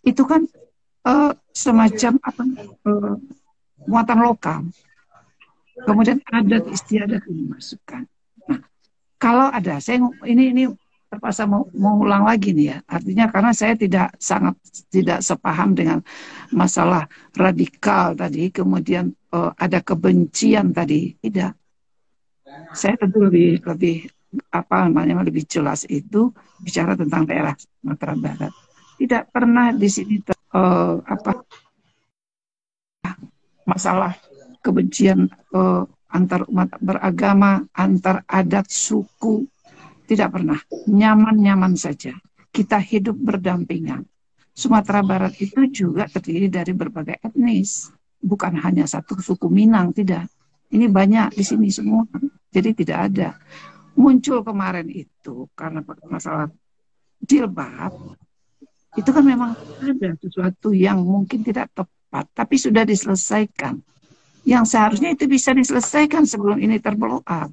itu kan semacam apa, muatan lokal. Kemudian adat istiadat dimasukkan. Nah, kalau ada, saya ini terpaksa mau ulang lagi nih ya. Artinya karena saya sangat tidak sepaham dengan masalah radikal tadi, kemudian ada kebencian tadi, tidak. Saya tentu lebih apa namanya lebih jelas itu bicara tentang daerah Sumatera Barat. Tidak pernah di sini masalah kebencian antar umat beragama, antar adat suku, tidak pernah. Nyaman-nyaman saja. Kita hidup berdampingan. Sumatera Barat itu juga terdiri dari berbagai etnis, bukan hanya satu suku Minang, tidak. Ini banyak di sini semua. Jadi tidak ada. Muncul kemarin itu karena masalah jilbab, itu kan memang ada sesuatu yang mungkin tidak tepat, tapi sudah diselesaikan. Yang seharusnya itu bisa diselesaikan sebelum ini terblow up.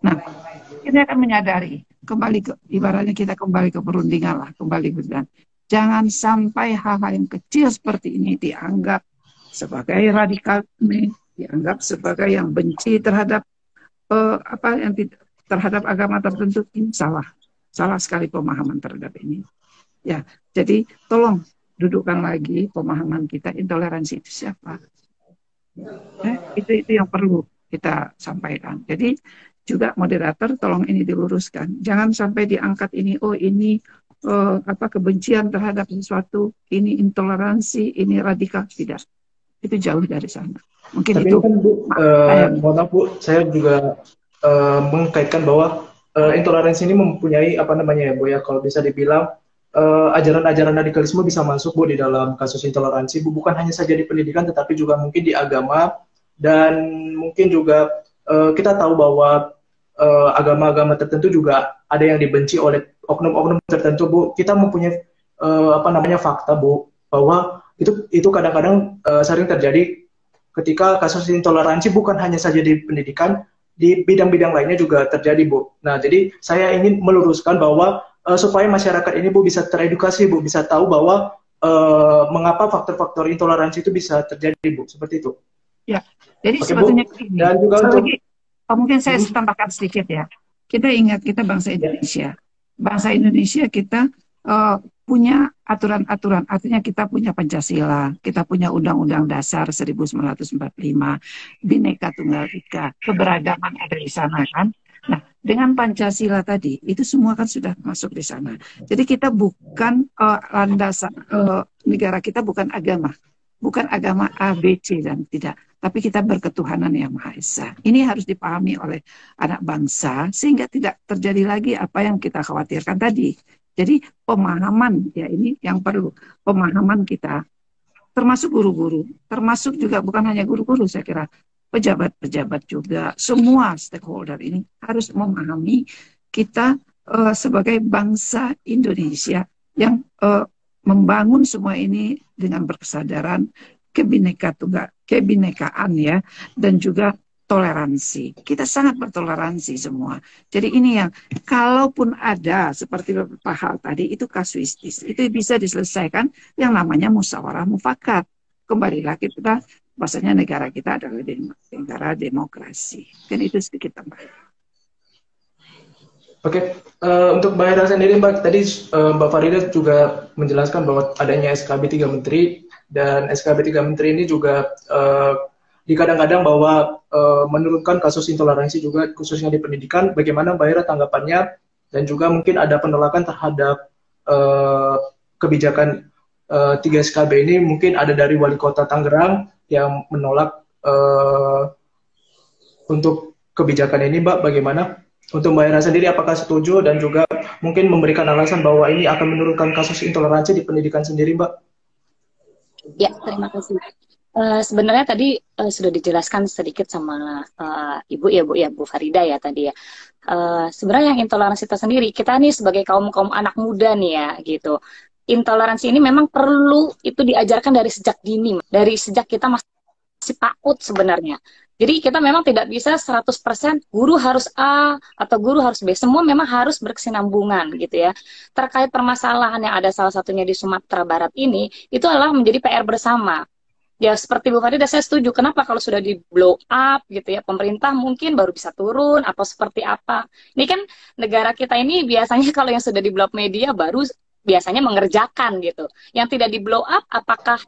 Nah, kita akan menyadari, kembali ke, ibaratnya kita kembali ke perundingan lah, kembali ke dan jangan sampai hal-hal yang kecil seperti ini dianggap sebagai radikalisme, dianggap sebagai yang benci terhadap terhadap agama tertentu. Ini salah sekali pemahaman terhadap ini. Ya, jadi tolong dudukkan lagi pemahaman kita, intoleransi itu siapa? Itu yang perlu kita sampaikan. Jadi juga moderator tolong ini diluruskan. Jangan sampai diangkat ini, oh ini kebencian terhadap sesuatu, ini intoleransi, ini radikal. Tidak. Itu jauh dari sana. Mungkin tapi itu. Kan, Bu, mohon maaf Bu, saya juga mengkaitkan bahwa intoleransi ini mempunyai apa namanya ya Bu ya, kalau bisa dibilang ajaran-ajaran radikalisme bisa masuk Bu di dalam kasus intoleransi Bu, bukan hanya saja di pendidikan tetapi juga mungkin di agama, dan mungkin juga kita tahu bahwa agama-agama tertentu juga ada yang dibenci oleh oknum-oknum tertentu Bu. Kita mempunyai fakta Bu bahwa itu kadang-kadang sering terjadi ketika kasus intoleransi bukan hanya saja di pendidikan, di bidang-bidang lainnya juga terjadi Bu. Nah, jadi saya ingin meluruskan bahwa supaya masyarakat ini Bu bisa teredukasi Bu, bisa tahu bahwa mengapa faktor-faktor intoleransi itu bisa terjadi Bu, seperti itu. Ya, jadi Oke, sebetulnya Bu. ini. Dan juga untuk mungkin saya tambahkan sedikit ya. Kita ingat kita bangsa Indonesia. Bangsa Indonesia kita punya aturan-aturan, artinya kita punya Pancasila, kita punya Undang-Undang Dasar 1945, Bhinneka Tunggal Ika, keberagaman ada di sana kan. Nah, dengan Pancasila tadi, itu semua kan sudah masuk di sana. Jadi kita bukan landasan, negara kita bukan agama A, B, C, dan tidak. Tapi kita berketuhanan yang Maha Esa. Ini harus dipahami oleh anak bangsa, sehingga tidak terjadi lagi apa yang kita khawatirkan tadi. Jadi pemahaman, ya ini yang perlu. Pemahaman kita, termasuk guru-guru, termasuk juga bukan hanya guru-guru, saya kira pejabat-pejabat juga, semua stakeholder ini harus memahami kita sebagai bangsa Indonesia yang membangun semua ini dengan berkesadaran kebinekaan ya, dan juga toleransi. Kita sangat bertoleransi semua. Jadi ini yang kalaupun ada seperti beberapa hal tadi itu kasuistis, itu bisa diselesaikan yang namanya musyawarah mufakat. Kembali lagi kita bahasanya negara kita adalah negara demokrasi. Dan itu sedikit tambah. Oke, untuk Mbak Hera sendiri Mbak, tadi Mbak Farida juga menjelaskan bahwa adanya SKB 3 Menteri, dan SKB 3 Menteri ini juga dikadang-kadang bahwa menurunkan kasus intoleransi juga khususnya di pendidikan. Bagaimana Mbak Hera tanggapannya, dan juga mungkin ada penolakan terhadap kebijakan 3 SKB ini, mungkin ada dari Wali Kota Tangerang yang menolak untuk kebijakan ini Mbak, bagaimana? Untuk Mbak Hera sendiri apakah setuju, dan juga mungkin memberikan alasan bahwa ini akan menurunkan kasus intoleransi di pendidikan sendiri Mbak? Ya, terima kasih. Sebenarnya tadi sudah dijelaskan sedikit sama Ibu ya Bu Farida ya tadi ya. Sebenarnya yang intoleransi tersendiri, kita nih sebagai kaum anak muda nih ya gitu. Intoleransi ini memang perlu itu diajarkan dari sejak dini, dari sejak kita masih PAUD sebenarnya. Jadi kita memang tidak bisa 100% guru harus A atau guru harus B. Semua memang harus berkesinambungan gitu ya. Terkait permasalahan yang ada salah satunya di Sumatera Barat ini, itu adalah menjadi PR bersama. Ya seperti Bu Farida, saya setuju. Kenapa kalau sudah di blow up gitu ya, pemerintah mungkin baru bisa turun atau seperti apa. Ini kan negara kita ini biasanya kalau yang sudah di blow up media baru biasanya mengerjakan gitu. Yang tidak di blow up, apakah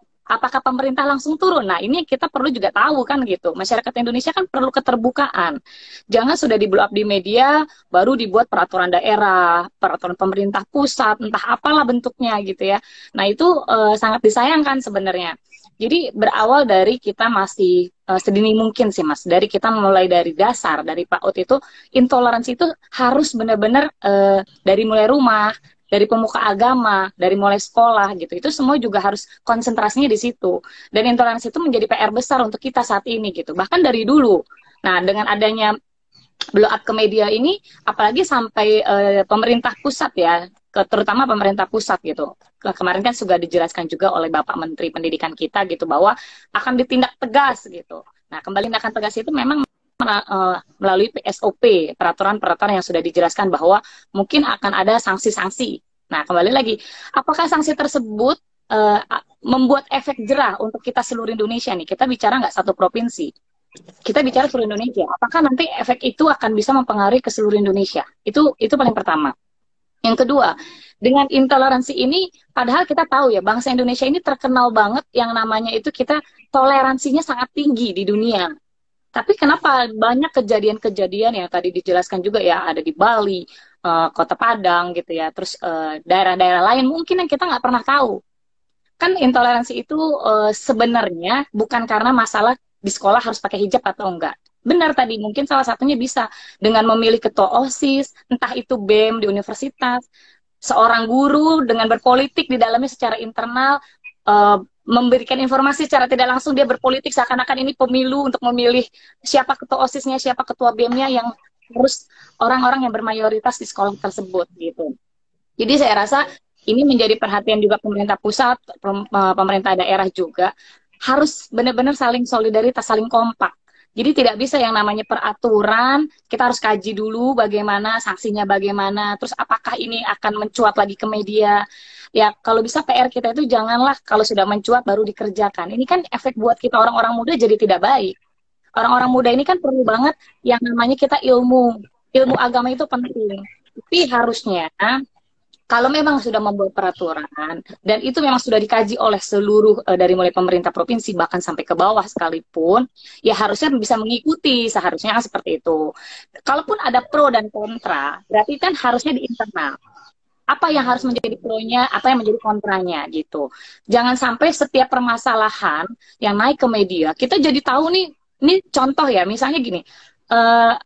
pemerintah langsung turun? Nah, ini kita perlu juga tahu kan gitu. Masyarakat Indonesia kan perlu keterbukaan. Jangan sudah di blow up di media, baru dibuat peraturan daerah, peraturan pemerintah pusat, entah apalah bentuknya gitu ya. Nah, itu sangat disayangkan sebenarnya. Jadi berawal dari kita masih sedini mungkin sih Mas. Dari kita mulai dari dasar, dari PAUD itu, intoleransi itu harus benar-benar dari mulai rumah, dari pemuka agama, dari mulai sekolah gitu. Itu semua juga harus konsentrasinya di situ. Dan intoleransi itu menjadi PR besar untuk kita saat ini gitu. Bahkan dari dulu. Nah, dengan adanya blow up ke media ini, apalagi sampai pemerintah pusat ya, terutama pemerintah pusat gitu. Kemarin kan sudah dijelaskan juga oleh Bapak Menteri Pendidikan kita gitu, bahwa akan ditindak tegas gitu. Nah, kembali tindakan tegas itu memang melalui PSOP, peraturan-peraturan yang sudah dijelaskan bahwa mungkin akan ada sanksi-sanksi. Nah, kembali lagi, apakah sanksi tersebut membuat efek jerah untuk kita seluruh Indonesia nih? Kita bicara nggak satu provinsi, kita bicara seluruh Indonesia. Apakah nanti efek itu akan bisa mempengaruhi ke seluruh Indonesia? Itu paling pertama. Yang kedua, dengan intoleransi ini, padahal kita tahu ya, bangsa Indonesia ini terkenal banget yang namanya itu kita toleransinya sangat tinggi di dunia. Tapi kenapa banyak kejadian-kejadian yang tadi dijelaskan juga ya, ada di Bali, Kota Padang gitu ya, terus daerah-daerah lain mungkin yang kita nggak pernah tahu. Kan intoleransi itu sebenarnya bukan karena masalah di sekolah harus pakai hijab atau enggak. Benar tadi, mungkin salah satunya bisa dengan memilih ketua OSIS, entah itu BEM di universitas, seorang guru dengan berpolitik di dalamnya secara internal, memberikan informasi secara tidak langsung dia berpolitik seakan-akan ini pemilu untuk memilih siapa ketua OSIS-nya, siapa ketua BEM-nya yang harus orang-orang yang bermayoritas di sekolah tersebut gitu. Jadi saya rasa ini menjadi perhatian juga pemerintah pusat, pemerintah daerah juga harus benar-benar saling solidaritas, saling kompak. Jadi tidak bisa yang namanya peraturan, kita harus kaji dulu bagaimana, sanksinya bagaimana, terus apakah ini akan mencuat lagi ke media. Ya kalau bisa PR kita itu janganlah kalau sudah mencuat baru dikerjakan. Ini kan efek buat kita orang-orang muda jadi tidak baik. Orang-orang muda ini kan perlu banget yang namanya kita ilmu agama itu penting. Tapi harusnya kalau memang sudah membuat peraturan dan itu memang sudah dikaji oleh seluruh dari mulai pemerintah provinsi bahkan sampai ke bawah sekalipun, ya harusnya bisa mengikuti, seharusnya kan seperti itu. Kalaupun ada pro dan kontra, berarti kan harusnya di internal. Apa yang harus menjadi pro-nya, apa yang menjadi kontranya gitu. Jangan sampai setiap permasalahan yang naik ke media, kita jadi tahu nih, ini contoh ya, misalnya gini,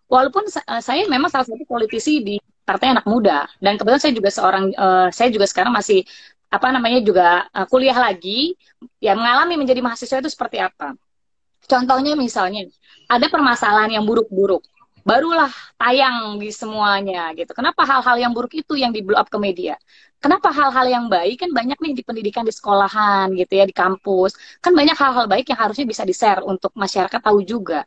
walaupun saya memang salah satu politisi di Partai Anak Muda dan kebetulan saya juga sekarang masih juga kuliah lagi ya, mengalami menjadi mahasiswa itu seperti apa. Contohnya misalnya ada permasalahan yang buruk-buruk barulah tayang di semuanya gitu. Kenapa hal-hal yang buruk itu yang di blow up ke media? Kenapa hal-hal yang baik kan banyak nih di pendidikan di sekolahan gitu ya, di kampus. Kan banyak hal-hal baik yang harusnya bisa di-share untuk masyarakat tahu juga.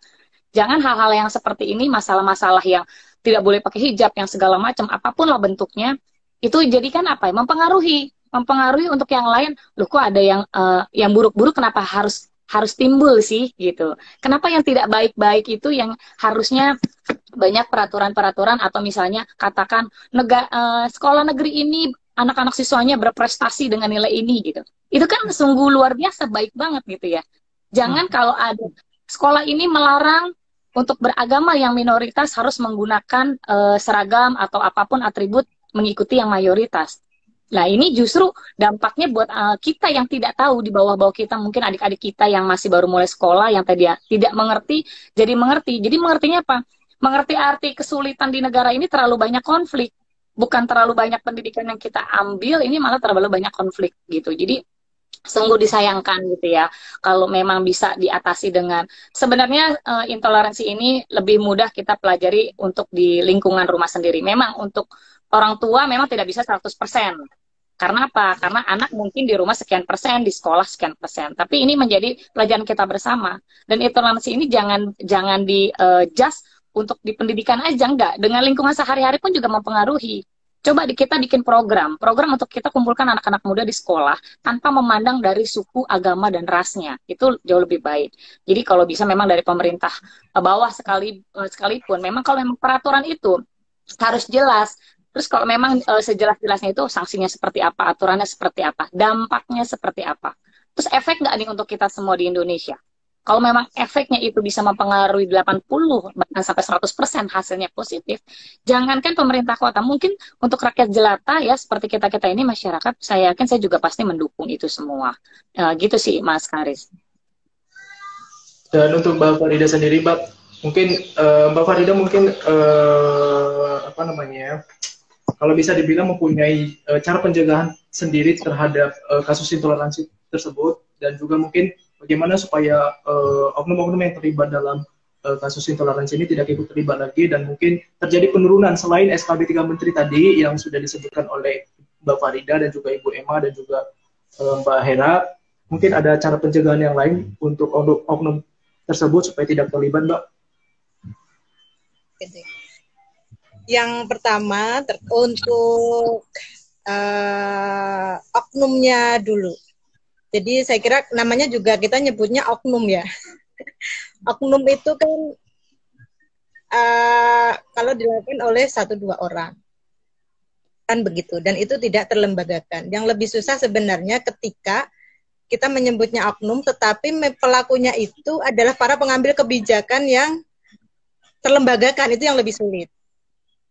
Jangan hal-hal yang seperti ini, masalah-masalah yang tidak boleh pakai hijab, yang segala macam, apapun lah bentuknya, itu jadikan apa ya, mempengaruhi untuk yang lain. Loh kok ada yang buruk-buruk, kenapa harus timbul sih gitu. Kenapa yang tidak baik-baik itu yang harusnya banyak peraturan-peraturan, atau misalnya katakan sekolah negeri ini anak-anak siswanya berprestasi dengan nilai ini gitu. Itu kan sungguh luar biasa, baik banget gitu ya. Jangan kalau ada sekolah ini melarang untuk beragama yang minoritas harus menggunakan seragam atau apapun atribut mengikuti yang mayoritas. Nah ini justru dampaknya buat kita yang tidak tahu, di bawah-bawah kita, mungkin adik-adik kita yang masih baru mulai sekolah, yang tadi tidak mengerti, jadi mengerti. Jadi mengertinya apa? Mengerti arti kesulitan di negara ini terlalu banyak konflik. Bukan terlalu banyak pendidikan yang kita ambil, ini malah terlalu banyak konflik gitu. Jadi sungguh disayangkan gitu ya, kalau memang bisa diatasi dengan, sebenarnya intoleransi ini lebih mudah kita pelajari untuk di lingkungan rumah sendiri. Memang untuk orang tua memang tidak bisa 100%. Karena apa? Karena anak mungkin di rumah sekian persen, di sekolah sekian persen. Tapi ini menjadi pelajaran kita bersama. Dan intoleransi ini jangan di just untuk di pendidikan aja, enggak. Dengan lingkungan sehari-hari pun juga mempengaruhi. Coba kita bikin program untuk kita kumpulkan anak-anak muda di sekolah tanpa memandang dari suku, agama, dan rasnya. Itu jauh lebih baik. Jadi kalau bisa memang dari pemerintah bawah sekalipun, memang kalau memang peraturan itu harus jelas. Terus kalau memang sejelas-jelasnya itu sanksinya seperti apa, aturannya seperti apa, dampaknya seperti apa. Terus efek nggak nih untuk kita semua di Indonesia? Kalau memang efeknya itu bisa mempengaruhi 80 bahkan sampai 100% hasilnya positif, jangankan pemerintah kota, mungkin untuk rakyat jelata ya seperti kita-kita ini masyarakat, saya yakin saya juga pasti mendukung itu semua. Gitu sih Mas Karis. Dan untuk Mbak Farida sendiri, Mbak, mungkin Mbak Farida mungkin apa namanya? Kalau bisa dibilang mempunyai cara pencegahan sendiri terhadap kasus intoleransi tersebut, dan juga mungkin bagaimana supaya oknum-oknum yang terlibat dalam kasus intoleransi ini tidak ikut terlibat lagi, dan mungkin terjadi penurunan selain SKB 3 Menteri tadi yang sudah disebutkan oleh Mbak Farida dan juga Ibu Emma dan juga Mbak Hera. Mungkin ada cara pencegahan yang lain untuk oknum tersebut supaya tidak terlibat, Mbak? Yang pertama untuk oknumnya dulu. Jadi saya kira namanya juga kita nyebutnya oknum ya. Oknum itu kan kalau dilakukan oleh 1-2 orang kan begitu, dan itu tidak terlembagakan. Yang lebih susah sebenarnya ketika kita menyebutnya oknum, tetapi pelakunya itu adalah para pengambil kebijakan yang terlembagakan, itu yang lebih sulit.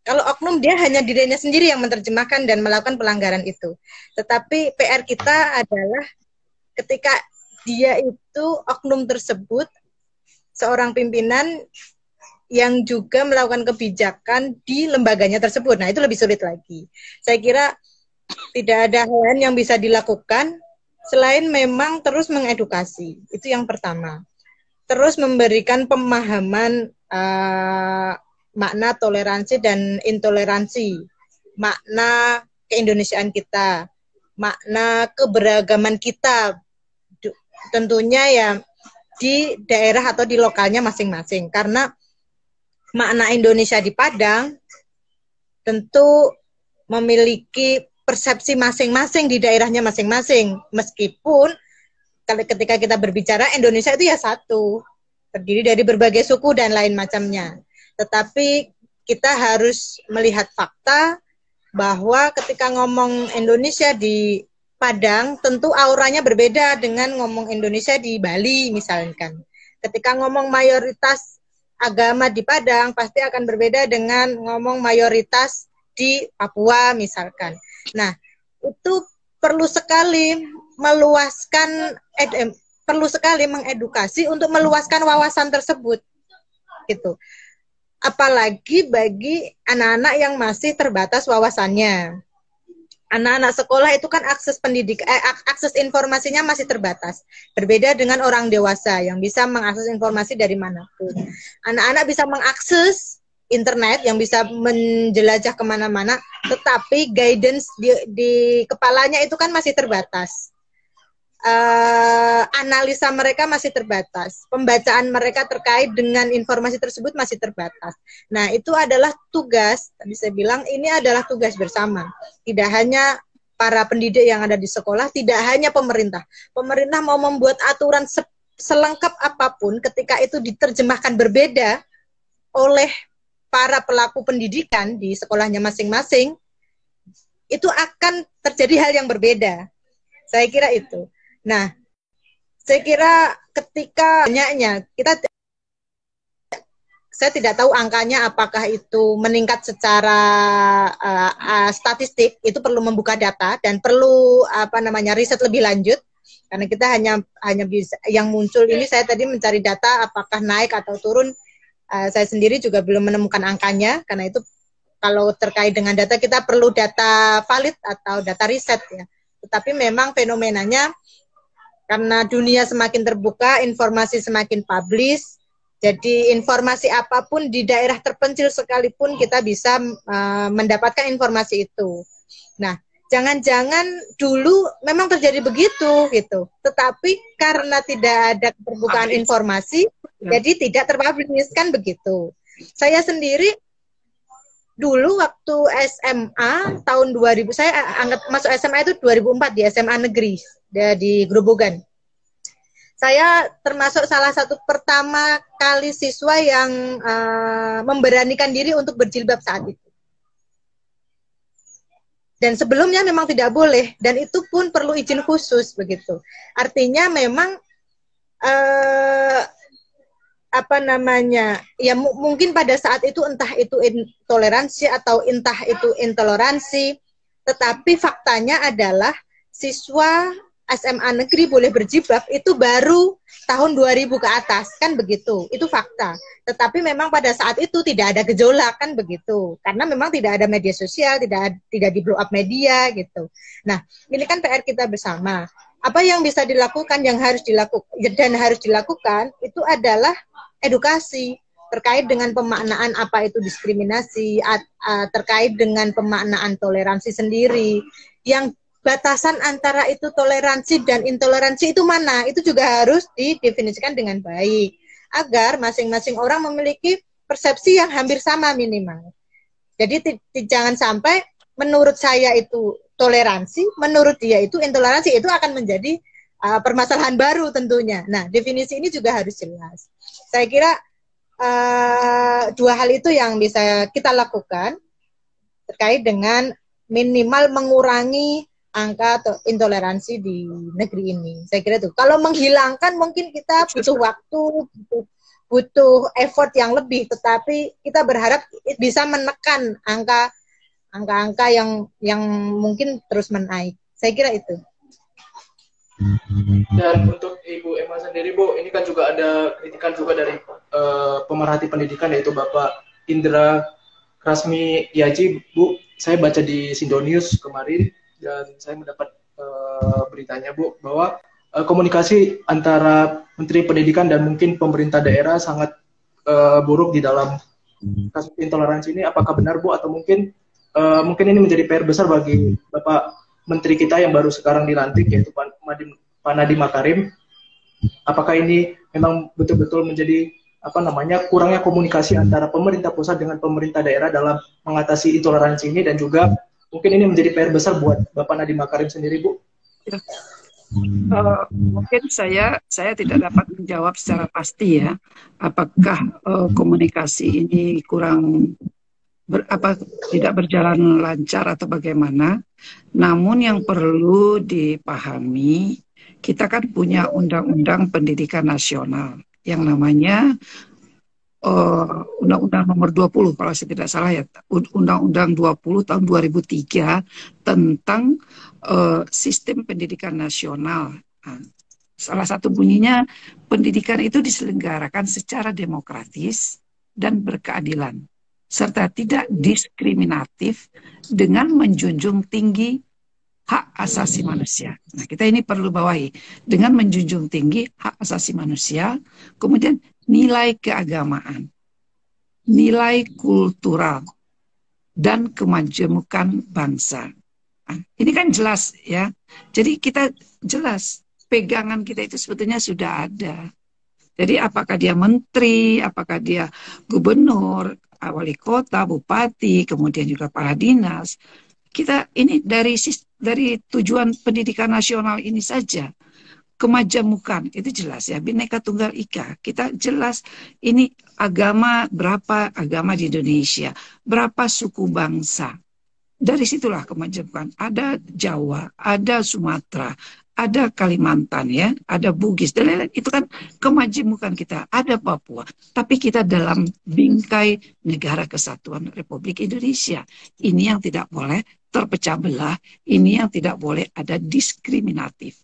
Kalau oknum dia hanya dirinya sendiri yang menerjemahkan dan melakukan pelanggaran itu. Tetapi PR kita adalah ketika dia itu oknum tersebut seorang pimpinan yang juga melakukan kebijakan di lembaganya tersebut. Nah, itu lebih sulit lagi. Saya kira tidak ada hal lain yang bisa dilakukan selain memang terus mengedukasi. Itu yang pertama. Terus memberikan pemahaman makna toleransi dan intoleransi, makna keindonesiaan kita, makna keberagaman kita, tentunya ya di daerah atau di lokalnya masing-masing. Karena makna Indonesia di Padang tentu memiliki persepsi masing-masing di daerahnya masing-masing. Meskipun ketika kita berbicara Indonesia itu ya satu, terdiri dari berbagai suku dan lain macamnya. Tetapi kita harus melihat fakta bahwa ketika ngomong Indonesia di Padang, tentu auranya berbeda dengan ngomong Indonesia di Bali misalkan. Ketika ngomong mayoritas agama di Padang, pasti akan berbeda dengan ngomong mayoritas di Papua misalkan. Nah, itu perlu sekali mengedukasi untuk meluaskan wawasan tersebut. Gitu. Apalagi bagi anak-anak yang masih terbatas wawasannya. Anak-anak sekolah itu kan akses informasinya masih terbatas. Berbeda dengan orang dewasa yang bisa mengakses informasi dari manapun. Anak-anak bisa mengakses internet yang bisa menjelajah kemana-mana, tetapi guidance di kepalanya itu kan masih terbatas. Analisa mereka masih terbatas, pembacaan mereka terkait dengan informasi tersebut masih terbatas. Nah, itu adalah tugas, tadi saya bilang ini adalah tugas bersama. Tidak hanya para pendidik yang ada di sekolah, tidak hanya pemerintah. Pemerintah mau membuat aturan selengkap apapun, ketika itu diterjemahkan berbeda oleh para pelaku pendidikan di sekolahnya masing-masing, itu akan terjadi hal yang berbeda. Saya kira itu. Nah, saya kira ketika banyaknya saya tidak tahu angkanya apakah itu meningkat secara statistik, itu perlu membuka data dan perlu riset lebih lanjut, karena kita hanya bisa yang muncul ini. Saya tadi mencari data apakah naik atau turun, saya sendiri juga belum menemukan angkanya, karena itu kalau terkait dengan data kita perlu data valid atau data riset ya. Tetapi memang fenomenanya karena dunia semakin terbuka, informasi semakin publish, jadi informasi apapun di daerah terpencil sekalipun kita bisa mendapatkan informasi itu. Nah, jangan-jangan dulu memang terjadi begitu gitu, tetapi karena tidak ada keterbukaan informasi, jadi tidak terpublish kan begitu. Saya sendiri dulu waktu SMA tahun 2000, saya anggap masuk SMA itu 2004 di SMA negeri di Grobogan. Saya termasuk salah satu pertama kali siswa yang memberanikan diri untuk berjilbab saat itu. Dan sebelumnya memang tidak boleh, dan itu pun perlu izin khusus begitu. Artinya memang ya mungkin pada saat itu entah itu intoleransi atau entah itu intoleransi, tetapi faktanya adalah siswa SMA negeri boleh berjilbab itu baru tahun 2000 ke atas, kan begitu. Itu fakta. Tetapi memang pada saat itu tidak ada gejolak, kan begitu. Karena memang tidak ada media sosial, tidak di blow up media gitu. Nah, ini kan PR kita bersama. Apa yang bisa dilakukan, yang harus dilakukan dan harus dilakukan itu adalah edukasi terkait dengan pemaknaan apa itu diskriminasi, terkait dengan pemaknaan toleransi sendiri, yang batasan antara itu toleransi dan intoleransi itu mana, itu juga harus didefinisikan dengan baik agar masing-masing orang memiliki persepsi yang hampir sama minimal. Jadi jangan sampai menurut saya itu toleransi, menurut dia itu intoleransi, itu akan menjadi permasalahan baru tentunya. Nah, definisi ini juga harus jelas. Saya kira dua hal itu yang bisa kita lakukan terkait dengan minimal mengurangi angka intoleransi di negeri ini. Saya kira itu. Kalau menghilangkan mungkin kita butuh waktu, butuh effort yang lebih, tetapi kita berharap bisa menekan angka-angka yang mungkin terus menaik. Saya kira itu. Dan untuk Ibu Emma sendiri, Bu, ini kan juga ada kritikan juga dari pemerhati pendidikan, yaitu Bapak Indra Krasmi Yaji. Bu, saya baca di Sindonius kemarin, dan saya mendapat beritanya, Bu, bahwa komunikasi antara Menteri Pendidikan dan mungkin pemerintah daerah sangat buruk di dalam kasus intoleransi ini. Apakah benar, Bu, atau mungkin ini menjadi PR besar bagi Bapak Menteri kita yang baru sekarang dilantik, yaitu Pak Nadiem Makarim? Apakah ini memang betul-betul menjadi kurangnya komunikasi antara pemerintah pusat dengan pemerintah daerah dalam mengatasi intoleransi ini, dan juga mungkin ini menjadi PR besar buat Bapak Nadiem Makarim sendiri, Bu? Ya. Mungkin saya tidak dapat menjawab secara pasti ya, apakah komunikasi ini tidak berjalan lancar atau bagaimana. Namun yang perlu dipahami, kita kan punya Undang-Undang Pendidikan Nasional yang namanya Undang-Undang nomor 20 kalau saya tidak salah ya, Undang-Undang 20 tahun 2003 tentang sistem pendidikan nasional. Nah, salah satu bunyinya, pendidikan itu diselenggarakan secara demokratis dan berkeadilan, serta tidak diskriminatif dengan menjunjung tinggi hak asasi manusia. Nah, kita ini perlu bawahi, dengan menjunjung tinggi hak asasi manusia, kemudian nilai keagamaan, nilai kultural, dan kemajemukan bangsa. Nah, ini kan jelas ya. Jadi kita jelas, pegangan kita itu sebetulnya sudah ada. Jadi apakah dia menteri, apakah dia gubernur, wali kota, bupati, kemudian juga para dinas, kita ini dari tujuan pendidikan nasional ini saja, kemajemukan itu jelas ya, Bhinneka Tunggal Ika, kita jelas ini agama, berapa agama di Indonesia, berapa suku bangsa, dari situlah kemajemukan. Ada Jawa, ada Sumatera, ada Kalimantan ya, ada Bugis dan lain-lain, itu kan kemajemukan kita. Ada Papua, tapi kita dalam bingkai Negara Kesatuan Republik Indonesia. Ini yang tidak boleh terpecah belah, ini yang tidak boleh ada diskriminatif.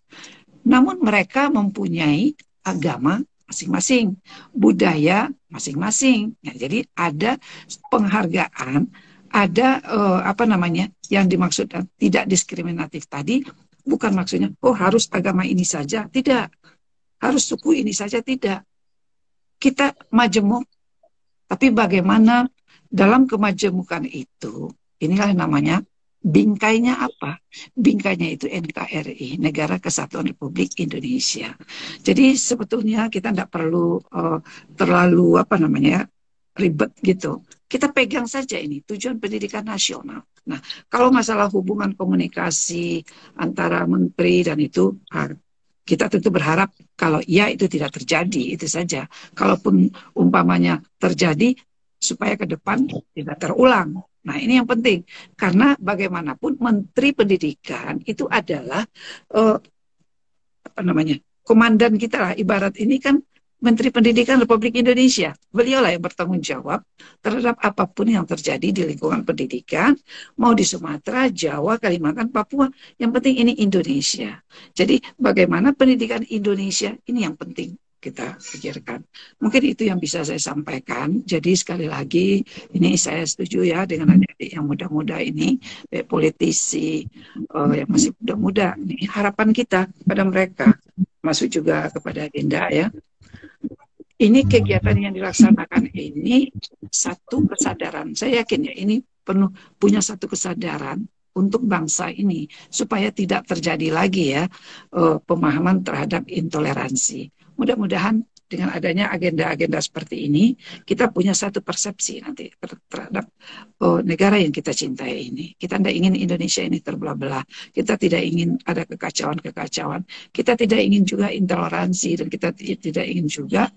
Namun mereka mempunyai agama masing-masing, budaya masing-masing. Ya, jadi ada penghargaan, ada yang dimaksud tidak diskriminatif tadi, bukan maksudnya harus agama ini saja, tidak, harus suku ini saja, tidak. Kita majemuk, tapi bagaimana dalam kemajemukan itu, inilah namanya bingkainya apa? Bingkainya itu NKRI, Negara Kesatuan Republik Indonesia. Jadi sebetulnya kita tidak perlu terlalu apa namanya ribet gitu. Kita pegang saja ini tujuan pendidikan nasional. Nah, kalau masalah hubungan komunikasi antara menteri dan itu, kita tentu berharap kalau iya itu tidak terjadi, itu saja. Kalaupun umpamanya terjadi, supaya ke depan tidak terulang. Nah, ini yang penting. Karena bagaimanapun Menteri Pendidikan itu adalah apa namanya, komandan kita lah. Ibarat ini kan Menteri Pendidikan Republik Indonesia. Beliaulah yang bertanggung jawab terhadap apapun yang terjadi di lingkungan pendidikan, mau di Sumatera, Jawa, Kalimantan, Papua. Yang penting ini Indonesia. Jadi bagaimana pendidikan Indonesia ini yang penting kita pikirkan. Mungkin itu yang bisa saya sampaikan. Jadi sekali lagi, ini saya setuju ya dengan adik-adik yang muda-muda ini, politisi yang masih muda-muda. Ini harapan kita pada mereka, masuk juga kepada Dinda ya. Ini kegiatan yang dilaksanakan ini satu kesadaran. Saya yakin ya ini penuh punya satu kesadaran untuk bangsa ini supaya tidak terjadi lagi ya pemahaman terhadap intoleransi. Mudah-mudahan dengan adanya agenda-agenda seperti ini kita punya satu persepsi nanti terhadap negara yang kita cintai ini. Kita tidak ingin Indonesia ini terbelah-belah. Kita tidak ingin ada kekacauan-kekacauan. Kita tidak ingin juga intoleransi dan kita tidak ingin juga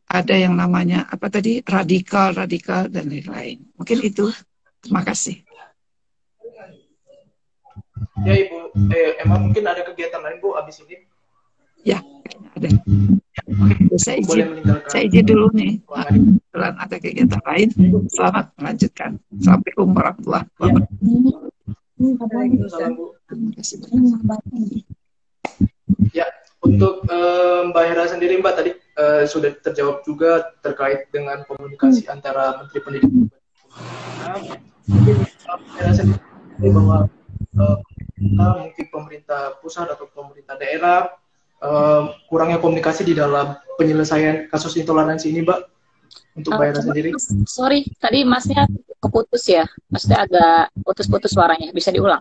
ada yang namanya apa tadi radikal dan lain-lain. Mungkin itu. Terima kasih. Ya Ibu, emang mungkin ada kegiatan lain Bu abis ini? Ya, ada. Oke, saya izin dulu nih. Kebetulan ada kegiatan lain. Selamat melanjutkan. Assalamualaikum warahmatullahi wabarakatuh. Ya, untuk Mbak Hera sendiri Mbak tadi sudah terjawab juga terkait dengan komunikasi antara Menteri Pendidikan. Mungkin Mbak Hera sendiri bahwa mungkin pemerintah pusat atau pemerintah daerah kurangnya komunikasi di dalam penyelesaian kasus intoleransi ini, Mbak, untuk Mbak Hera sendiri. Sorry, tadi Masnya keputus ya, Masnya agak putus-putus suaranya, bisa diulang?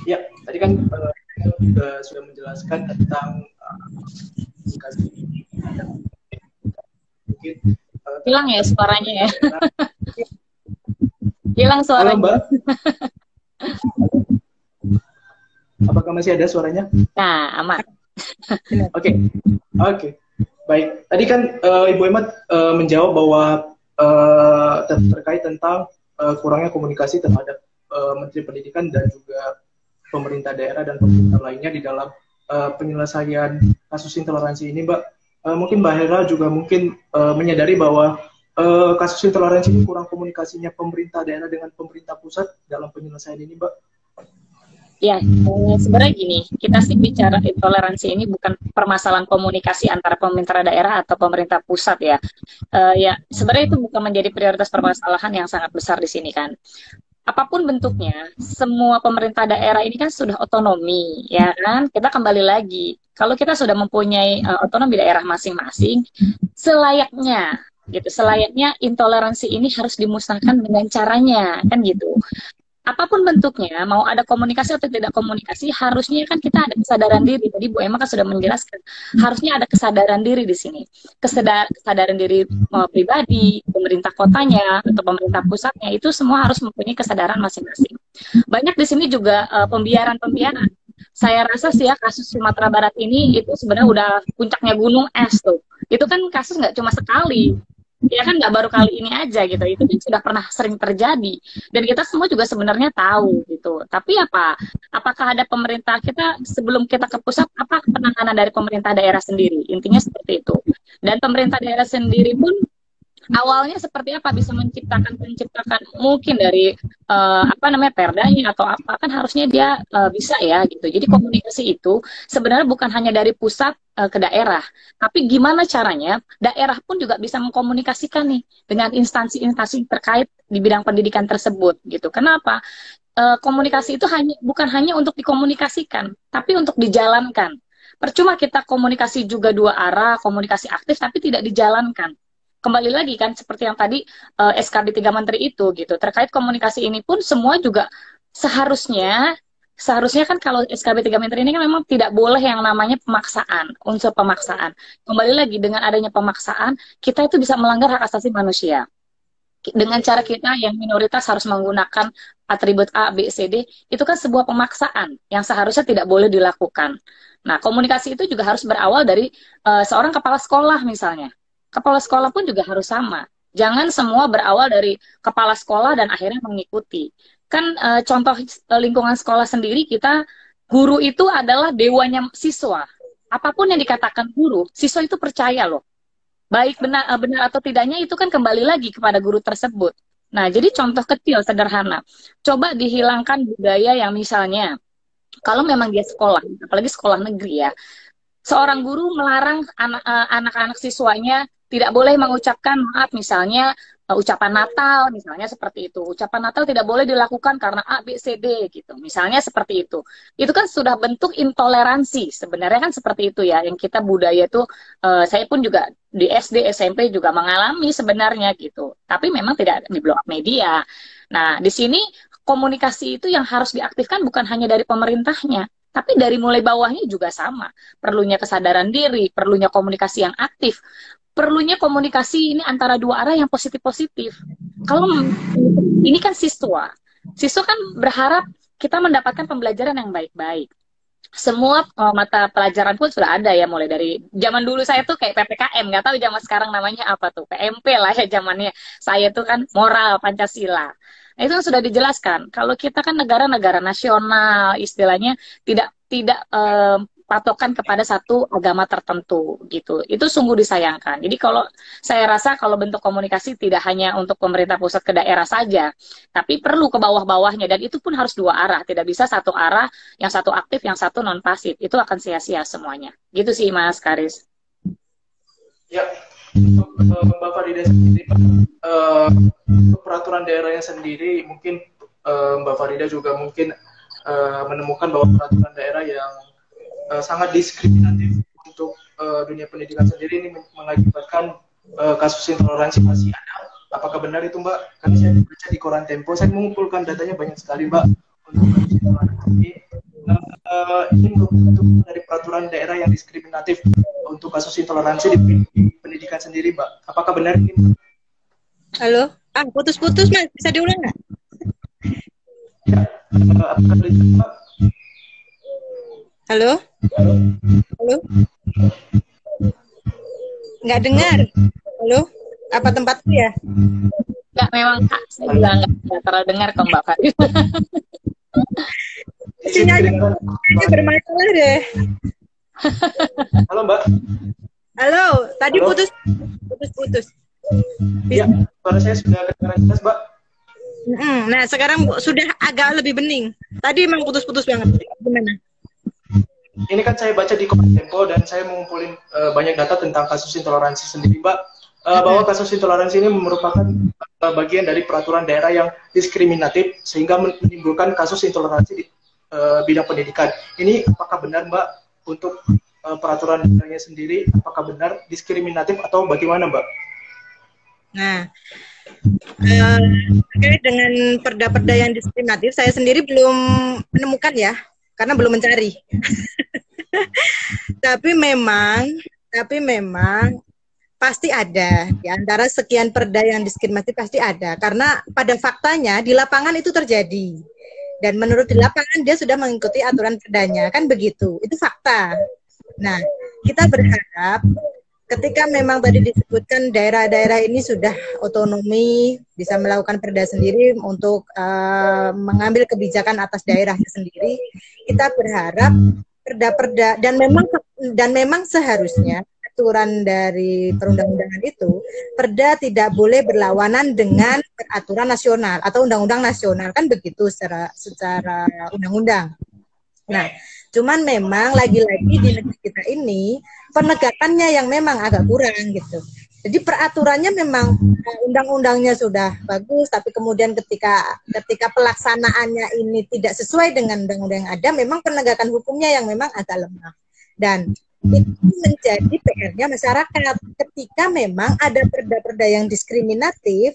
Ya, tadi kan sudah menjelaskan tentang komunikasi. Mungkin hilang ya suaranya ya. Hilang suaranya. Halo, Mbak. Apakah masih ada suaranya? Nah, aman. Oke. Baik. Tadi kan Ibu Emat menjawab bahwa terkait tentang kurangnya komunikasi terhadap Menteri Pendidikan dan juga pemerintah daerah dan pemerintah lainnya di dalam penyelesaian kasus intoleransi ini, Mbak. Mungkin Mbak Hera juga mungkin menyadari bahwa kasus intoleransi ini kurang komunikasinya pemerintah daerah dengan pemerintah pusat dalam penyelesaian ini, Mbak. Ya, sebenarnya gini, kita sih bicara intoleransi ini bukan permasalahan komunikasi antara pemerintah daerah atau pemerintah pusat ya. Ya, sebenarnya itu bukan menjadi prioritas permasalahan yang sangat besar di sini kan. Apapun bentuknya, semua pemerintah daerah ini kan sudah otonomi, ya kan? Kita kembali lagi, kalau kita sudah mempunyai otonomi daerah masing-masing, selayaknya intoleransi ini harus dimusnahkan dengan caranya, kan gitu. Apapun bentuknya, mau ada komunikasi atau tidak komunikasi, harusnya kan kita ada kesadaran diri. Tadi Bu Emma kan sudah menjelaskan, harusnya ada kesadaran diri di sini. Kesadaran diri pribadi, pemerintah kotanya, atau pemerintah pusatnya, itu semua harus mempunyai kesadaran masing-masing. Banyak di sini juga pembiaran-pembiaran. Saya rasa sih ya, kasus Sumatera Barat ini, itu sebenarnya udah puncaknya gunung es tuh. Itu kan kasus nggak cuma sekali. Ya kan nggak baru kali ini aja gitu, itu kan sudah pernah sering terjadi dan kita semua juga sebenarnya tahu gitu. Tapi apakah ada pemerintah kita sebelum kita ke pusat, apa penanganan dari pemerintah daerah sendiri, intinya seperti itu. Dan pemerintah daerah sendiri pun awalnya seperti apa bisa menciptakan mungkin dari perdanya atau apa, kan harusnya dia bisa ya gitu. Jadi komunikasi itu sebenarnya bukan hanya dari pusat ke daerah, tapi gimana caranya daerah pun juga bisa mengkomunikasikan nih dengan instansi-instansi terkait di bidang pendidikan tersebut gitu. Kenapa? Komunikasi itu bukan hanya untuk dikomunikasikan, tapi untuk dijalankan. Percuma kita komunikasi juga dua arah, komunikasi aktif tapi tidak dijalankan. kembali lagi kan seperti yang tadi SKB 3 Menteri itu gitu. Terkait komunikasi ini pun semua juga seharusnya kan kalau SKB 3 Menteri ini kan memang tidak boleh yang namanya pemaksaan, unsur pemaksaan. Kembali lagi dengan adanya pemaksaan, kita itu bisa melanggar hak asasi manusia. Dengan cara kita yang minoritas harus menggunakan atribut A, B, C, D, itu kan sebuah pemaksaan yang seharusnya tidak boleh dilakukan. Nah, komunikasi itu juga harus berawal dari seorang kepala sekolah misalnya. Kepala sekolah pun juga harus sama. Jangan semua berawal dari kepala sekolah dan akhirnya mengikuti. Kan contoh lingkungan sekolah sendiri kita, guru itu adalah dewanya siswa. Apapun yang dikatakan guru, siswa itu percaya loh. Baik benar atau tidaknya itu kan kembali lagi kepada guru tersebut. Nah, jadi contoh kecil sederhana. Coba dihilangkan budaya yang misalnya kalau memang dia sekolah, apalagi sekolah negeri ya, seorang guru melarang anak-anak siswanya tidak boleh mengucapkan maaf misalnya ucapan Natal misalnya seperti itu. Ucapan Natal tidak boleh dilakukan karena A, B, C, D gitu. Misalnya seperti itu. Itu kan sudah bentuk intoleransi. Sebenarnya kan seperti itu ya. Yang kita budaya itu saya pun juga di SD, SMP juga mengalami sebenarnya gitu. Tapi memang tidak di blok media. Nah, di sini komunikasi itu yang harus diaktifkan bukan hanya dari pemerintahnya, tapi dari mulai bawahnya juga sama. Perlunya kesadaran diri, perlunya komunikasi yang aktif, perlunya komunikasi ini antara dua arah yang positif-positif. Kalau ini kan siswa kan berharap kita mendapatkan pembelajaran yang baik-baik. Semua mata pelajaran pun sudah ada ya, mulai dari zaman dulu saya tuh kayak PPKM, nggak tahu zaman sekarang namanya apa tuh, PMP lah ya zamannya. Saya tuh kan moral Pancasila. Nah, itu kan sudah dijelaskan. Kalau kita kan negara-negara nasional, istilahnya tidak patokan kepada satu agama tertentu gitu. Itu sungguh disayangkan. Jadi kalau saya rasa kalau bentuk komunikasi tidak hanya untuk pemerintah pusat ke daerah saja, tapi perlu ke bawah-bawahnya, dan itu pun harus dua arah. Tidak bisa satu arah, yang satu aktif, yang satu non pasif. Itu akan sia-sia semuanya. Gitu sih Mas Karis. Ya, Mbak Farida sendiri, peraturan daerahnya sendiri mungkin Mbak Farida juga mungkin menemukan bahwa peraturan daerah yang sangat diskriminatif untuk dunia pendidikan sendiri ini mengakibatkan kasus intoleransi masih ada. Apakah benar itu Mbak? Karena saya baca di koran Tempo, saya mengumpulkan datanya banyak sekali Mbak untuk kasus intoleransi ini. Ini merupakan dari peraturan daerah yang diskriminatif untuk kasus intoleransi di pendidikan sendiri Mbak. Apakah benar ini Mbak? Halo? Putus-putus Mas, bisa diulang nggak? Ya, apakah benar Mbak? Halo? Halo? Nggak dengar. Halo? Apa tempatku ya? Nggak, memang Kak, saya juga nggak terlalu dengar kok Mbak Farida. Sinyalnya bermasalah deh. Halo Mbak. Halo, tadi Halo? putus. Ya, suara saya sudah kedengaran jelas Mbak. Nah, sekarang sudah agak lebih bening. Tadi emang putus-putus banget. Gimana? Ini kan saya baca di koran Tempo dan saya mengumpulin banyak data tentang kasus intoleransi sendiri Mbak. Bahwa kasus intoleransi ini merupakan bagian dari peraturan daerah yang diskriminatif sehingga menimbulkan kasus intoleransi di bidang pendidikan. Ini apakah benar Mbak untuk peraturan daerahnya sendiri? Apakah benar diskriminatif atau bagaimana Mbak? Nah, terkait dengan perda-perda yang diskriminatif, saya sendiri belum menemukan ya, karena belum mencari. Tapi memang pasti ada di antara sekian perda yang diskriminatif, pasti ada, karena pada faktanya di lapangan itu terjadi, dan menurut di lapangan dia sudah mengikuti aturan perdanya, kan begitu, itu fakta. Nah, kita berharap ketika memang tadi disebutkan daerah-daerah ini sudah otonomi, bisa melakukan perda sendiri untuk mengambil kebijakan atas daerahnya sendiri, kita berharap perda-perda, dan memang seharusnya aturan dari perundang-undangan itu, perda tidak boleh berlawanan dengan peraturan nasional atau undang-undang nasional, kan begitu secara undang-undang. Nah, cuman memang lagi-lagi di negeri kita ini penegakannya yang memang agak kurang gitu. Jadi peraturannya memang undang-undangnya sudah bagus, tapi kemudian ketika pelaksanaannya ini tidak sesuai dengan undang-undang yang ada, memang penegakan hukumnya yang memang agak lemah. Dan itu menjadi PR-nya masyarakat. Ketika memang ada perda-perda yang diskriminatif,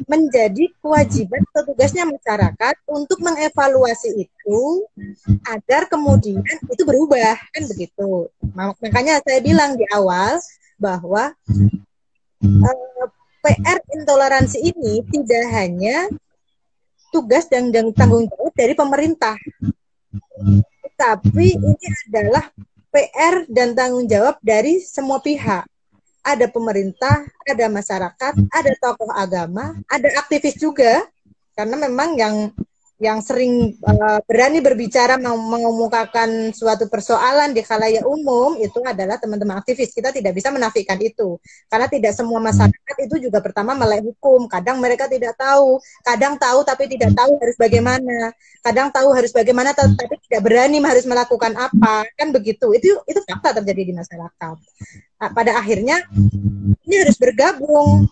menjadi kewajiban atau tugasnya masyarakat untuk mengevaluasi itu agar kemudian itu berubah, kan begitu. Makanya saya bilang di awal bahwa PR intoleransi ini tidak hanya tugas dan tanggung jawab dari pemerintah, tapi ini adalah PR dan tanggung jawab dari semua pihak. Ada pemerintah, ada masyarakat, ada tokoh agama, ada aktivis juga, karena memang yang sering berani berbicara mengemukakan suatu persoalan di khalayak umum itu adalah teman-teman aktivis. Kita tidak bisa menafikan itu, karena tidak semua masyarakat itu juga pertama melek hukum. Kadang mereka tidak tahu, kadang tahu tapi tidak tahu harus bagaimana, kadang tahu harus bagaimana tapi tidak berani harus melakukan apa, kan begitu. Itu fakta terjadi di masyarakat. Nah, pada akhirnya ini harus bergabung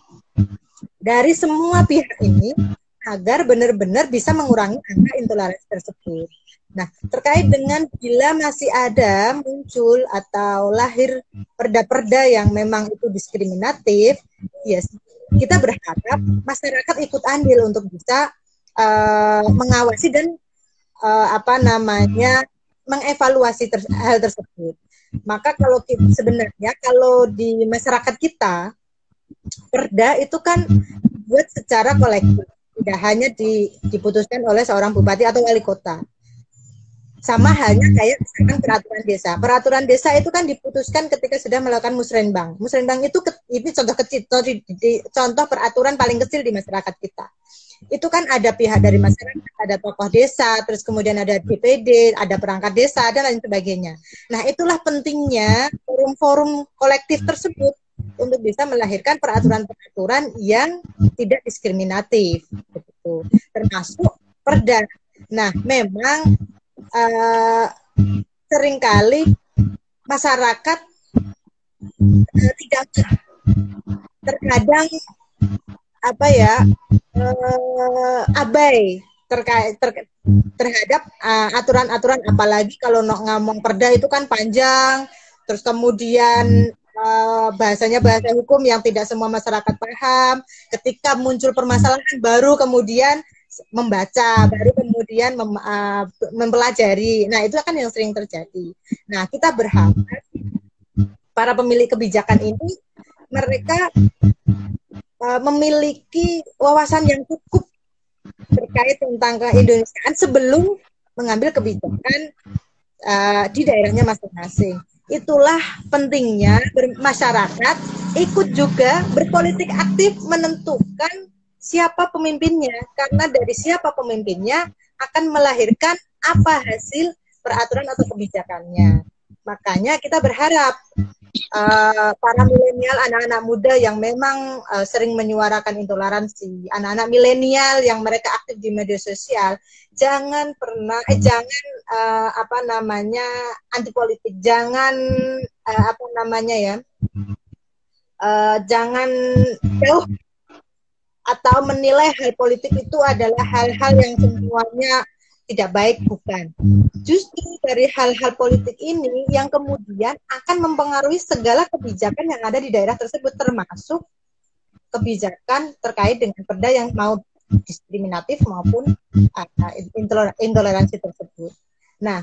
dari semua pihak ini agar benar-benar bisa mengurangi angka intoleransi tersebut. Nah, terkait dengan bila masih ada muncul atau lahir perda-perda yang memang itu diskriminatif, yes, kita berharap masyarakat ikut andil untuk bisa mengawasi dan mengevaluasi hal tersebut. Maka sebenarnya kalau di masyarakat kita, perda itu kan dibuat secara kolektif, tidak hanya diputuskan oleh seorang bupati atau wali kota. Sama halnya kayak misalkan peraturan desa. Peraturan desa itu kan diputuskan ketika sudah melakukan musrenbang. Musrenbang itu ini contoh kecil, contoh peraturan paling kecil di masyarakat kita. Itu kan ada pihak dari masyarakat, ada tokoh desa, terus kemudian ada DPD, ada perangkat desa, dan lain sebagainya. Nah, itulah pentingnya forum-forum kolektif tersebut untuk bisa melahirkan peraturan-peraturan yang tidak diskriminatif, begitu. Termasuk perda. Nah, memang seringkali masyarakat tidak terkadang abai terhadap aturan-aturan, apalagi kalau ngomong perda itu kan panjang, terus kemudian bahasanya bahasa hukum yang tidak semua masyarakat paham. Ketika muncul permasalahan baru kemudian membaca, baru kemudian mempelajari. Nah, itu kan yang sering terjadi. Nah, kita berharap para pemilik kebijakan ini mereka memiliki wawasan yang cukup terkait tentang keindonesiaan sebelum mengambil kebijakan di daerahnya masing-masing. Itulah pentingnya masyarakat ikut juga berpolitik aktif menentukan siapa pemimpinnya, karena dari siapa pemimpinnya akan melahirkan apa hasil peraturan atau kebijakannya. Makanya kita berharap para milenial, anak-anak muda yang memang sering menyuarakan intoleransi, anak-anak milenial yang mereka aktif di media sosial, jangan pernah anti politik, jangan jangan jauh atau menilai hal politik itu adalah hal-hal yang semuanya tidak baik, bukan. Justru dari hal-hal politik ini yang kemudian akan mempengaruhi segala kebijakan yang ada di daerah tersebut, termasuk kebijakan terkait dengan perda yang mau diskriminatif maupun intoleransi tersebut. Nah,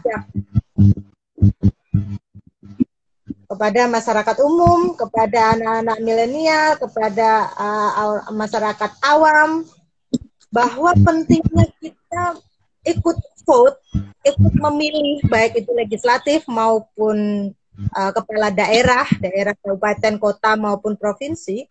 kepada masyarakat umum, kepada anak-anak milenial, kepada masyarakat awam, bahwa pentingnya kita ikut vote, ikut memilih, baik itu legislatif maupun kepala daerah kabupaten, kota maupun provinsi.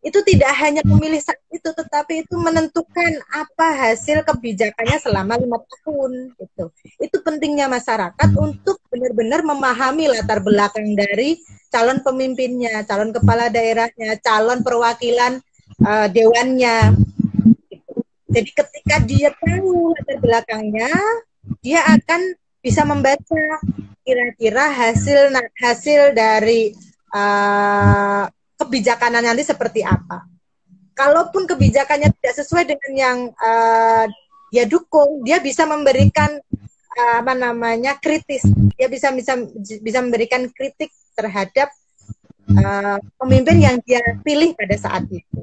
Itu tidak hanya memilih saat itu, tetapi itu menentukan apa hasil kebijakannya selama 5 tahun. Gitu. Itu pentingnya masyarakat untuk benar-benar memahami latar belakang dari calon pemimpinnya, calon kepala daerahnya, calon perwakilan dewannya. Jadi ketika dia tahu latar belakangnya, dia akan bisa membaca kira-kira hasil dari kebijakan nanti seperti apa. Kalaupun kebijakannya tidak sesuai dengan yang dia dukung, dia bisa memberikan apa namanya kritis. Dia bisa memberikan kritik terhadap pemimpin yang dia pilih pada saat itu.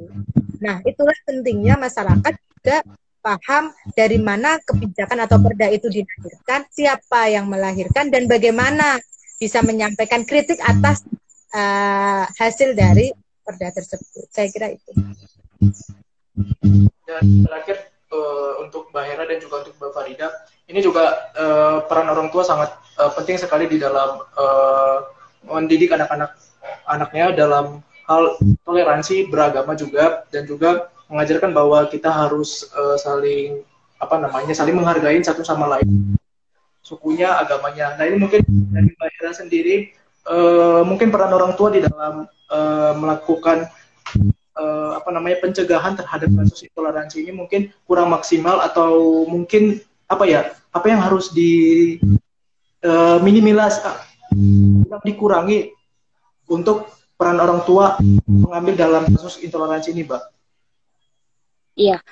Nah, itulah pentingnya masyarakat juga paham dari mana kebijakan atau perda itu dilahirkan, siapa yang melahirkan, dan bagaimana bisa menyampaikan kritik atas hasil dari perda tersebut. Saya kira itu. Dan terakhir untuk Mbak Hera dan juga untuk Mbak Farida, ini juga peran orang tua sangat penting sekali di dalam mendidik anaknya dalam hal toleransi beragama juga, dan juga mengajarkan bahwa kita harus saling menghargai satu sama lain, sukunya, agamanya. Nah, ini mungkin dari Mbak Hera sendiri, mungkin peran orang tua di dalam melakukan pencegahan terhadap kasus intoleransi ini mungkin kurang maksimal, atau mungkin apa yang harus dikurangi untuk peran orang tua mengambil dalam kasus intoleransi ini, Mbak? Iya,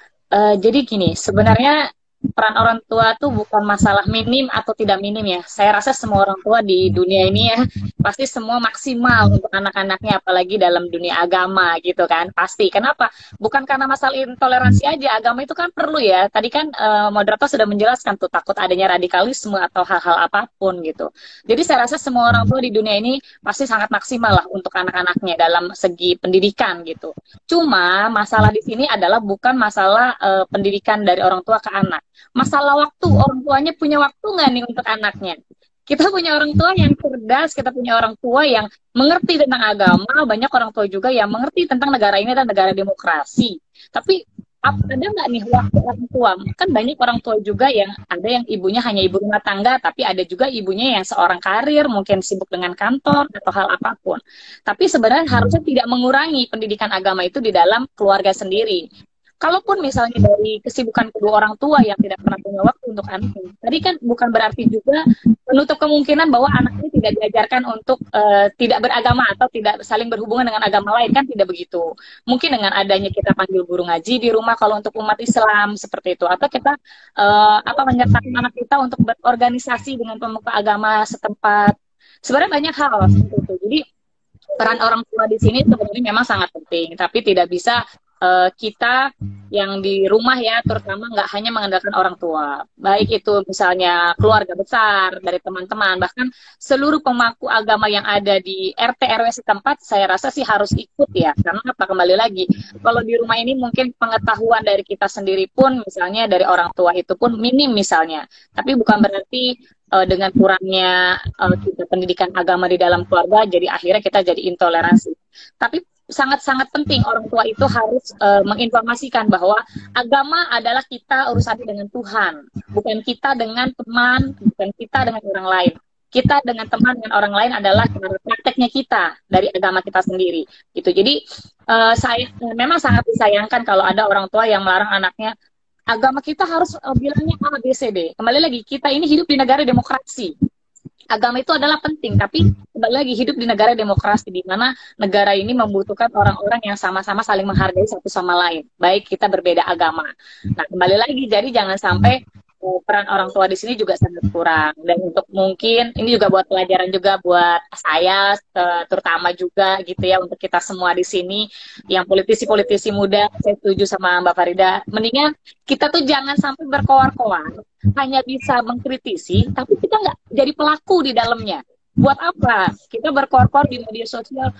jadi gini, sebenarnya peran orang tua tuh bukan masalah minim atau tidak minim ya. Saya rasa semua orang tua di dunia ini ya pasti semua maksimal untuk anak-anaknya, apalagi dalam dunia agama gitu kan. Pasti. Kenapa? Bukan karena masalah intoleransi aja, agama itu kan perlu ya. Tadi kan moderator sudah menjelaskan tuh, takut adanya radikalisme atau hal-hal apapun gitu. Jadi saya rasa semua orang tua di dunia ini pasti sangat maksimal lah untuk anak-anaknya dalam segi pendidikan gitu. Cuma masalah di sini adalah bukan masalah pendidikan dari orang tua ke anak. Masalah waktu, orang tuanya punya waktu nggak nih untuk anaknya? Kita punya orang tua yang cerdas, kita punya orang tua yang mengerti tentang agama, banyak orang tua juga yang mengerti tentang negara ini dan negara demokrasi. Tapi ada nggak nih waktu orang tua? Kan banyak orang tua juga yang ada yang ibunya hanya ibu rumah tangga, tapi ada juga ibunya yang seorang karir, mungkin sibuk dengan kantor atau hal apapun. Tapi sebenarnya harusnya tidak mengurangi pendidikan agama itu di dalam keluarga sendiri. Kalaupun misalnya dari kesibukan kedua orang tua yang tidak pernah punya waktu untuk anaknya, tadi kan bukan berarti juga menutup kemungkinan bahwa anak ini tidak diajarkan untuk tidak beragama atau tidak saling berhubungan dengan agama lain, kan tidak begitu. Mungkin dengan adanya kita panggil guru ngaji di rumah kalau untuk umat Islam seperti itu, atau kita menyertakan anak kita untuk berorganisasi dengan pemuka agama setempat. Sebenarnya banyak hal seperti itu. Jadi peran orang tua di sini sebenarnya memang sangat penting, tapi tidak bisa kita yang di rumah ya, terutama nggak hanya mengandalkan orang tua, baik itu misalnya keluarga besar, dari teman-teman, bahkan seluruh pemangku agama yang ada di RT RW setempat, saya rasa sih harus ikut ya, karena apa, kembali lagi, kalau di rumah ini mungkin pengetahuan dari kita sendiri pun, misalnya dari orang tua itu pun minim misalnya, tapi bukan berarti dengan kurangnya kita pendidikan agama di dalam keluarga, jadi akhirnya kita jadi intoleransi. Tapi sangat-sangat penting orang tua itu harus menginformasikan bahwa agama adalah kita urusannya dengan Tuhan, bukan kita dengan teman, bukan kita dengan orang lain. Kita dengan teman, dengan orang lain adalah karena prakteknya kita dari agama kita sendiri. Gitu. Jadi saya memang sangat disayangkan kalau ada orang tua yang melarang anaknya, agama kita harus bilangnya A, B, C, D. Kembali lagi, kita ini hidup di negara demokrasi. Agama itu adalah penting, tapi kembali lagi hidup di negara demokrasi, di mana negara ini membutuhkan orang-orang yang sama-sama saling menghargai satu sama lain, baik kita berbeda agama. Nah, kembali lagi, jadi jangan sampai peran orang tua di sini juga sangat kurang. Dan untuk mungkin ini juga buat pelajaran juga buat saya, terutama juga gitu ya, untuk kita semua di sini yang politisi-politisi muda. Saya setuju sama Mbak Farida, mendingan kita tuh jangan sampai berkoar-koar, hanya bisa mengkritisi, tapi kita nggak jadi pelaku di dalamnya. Buat apa? Kita berkoar-koar di media sosial,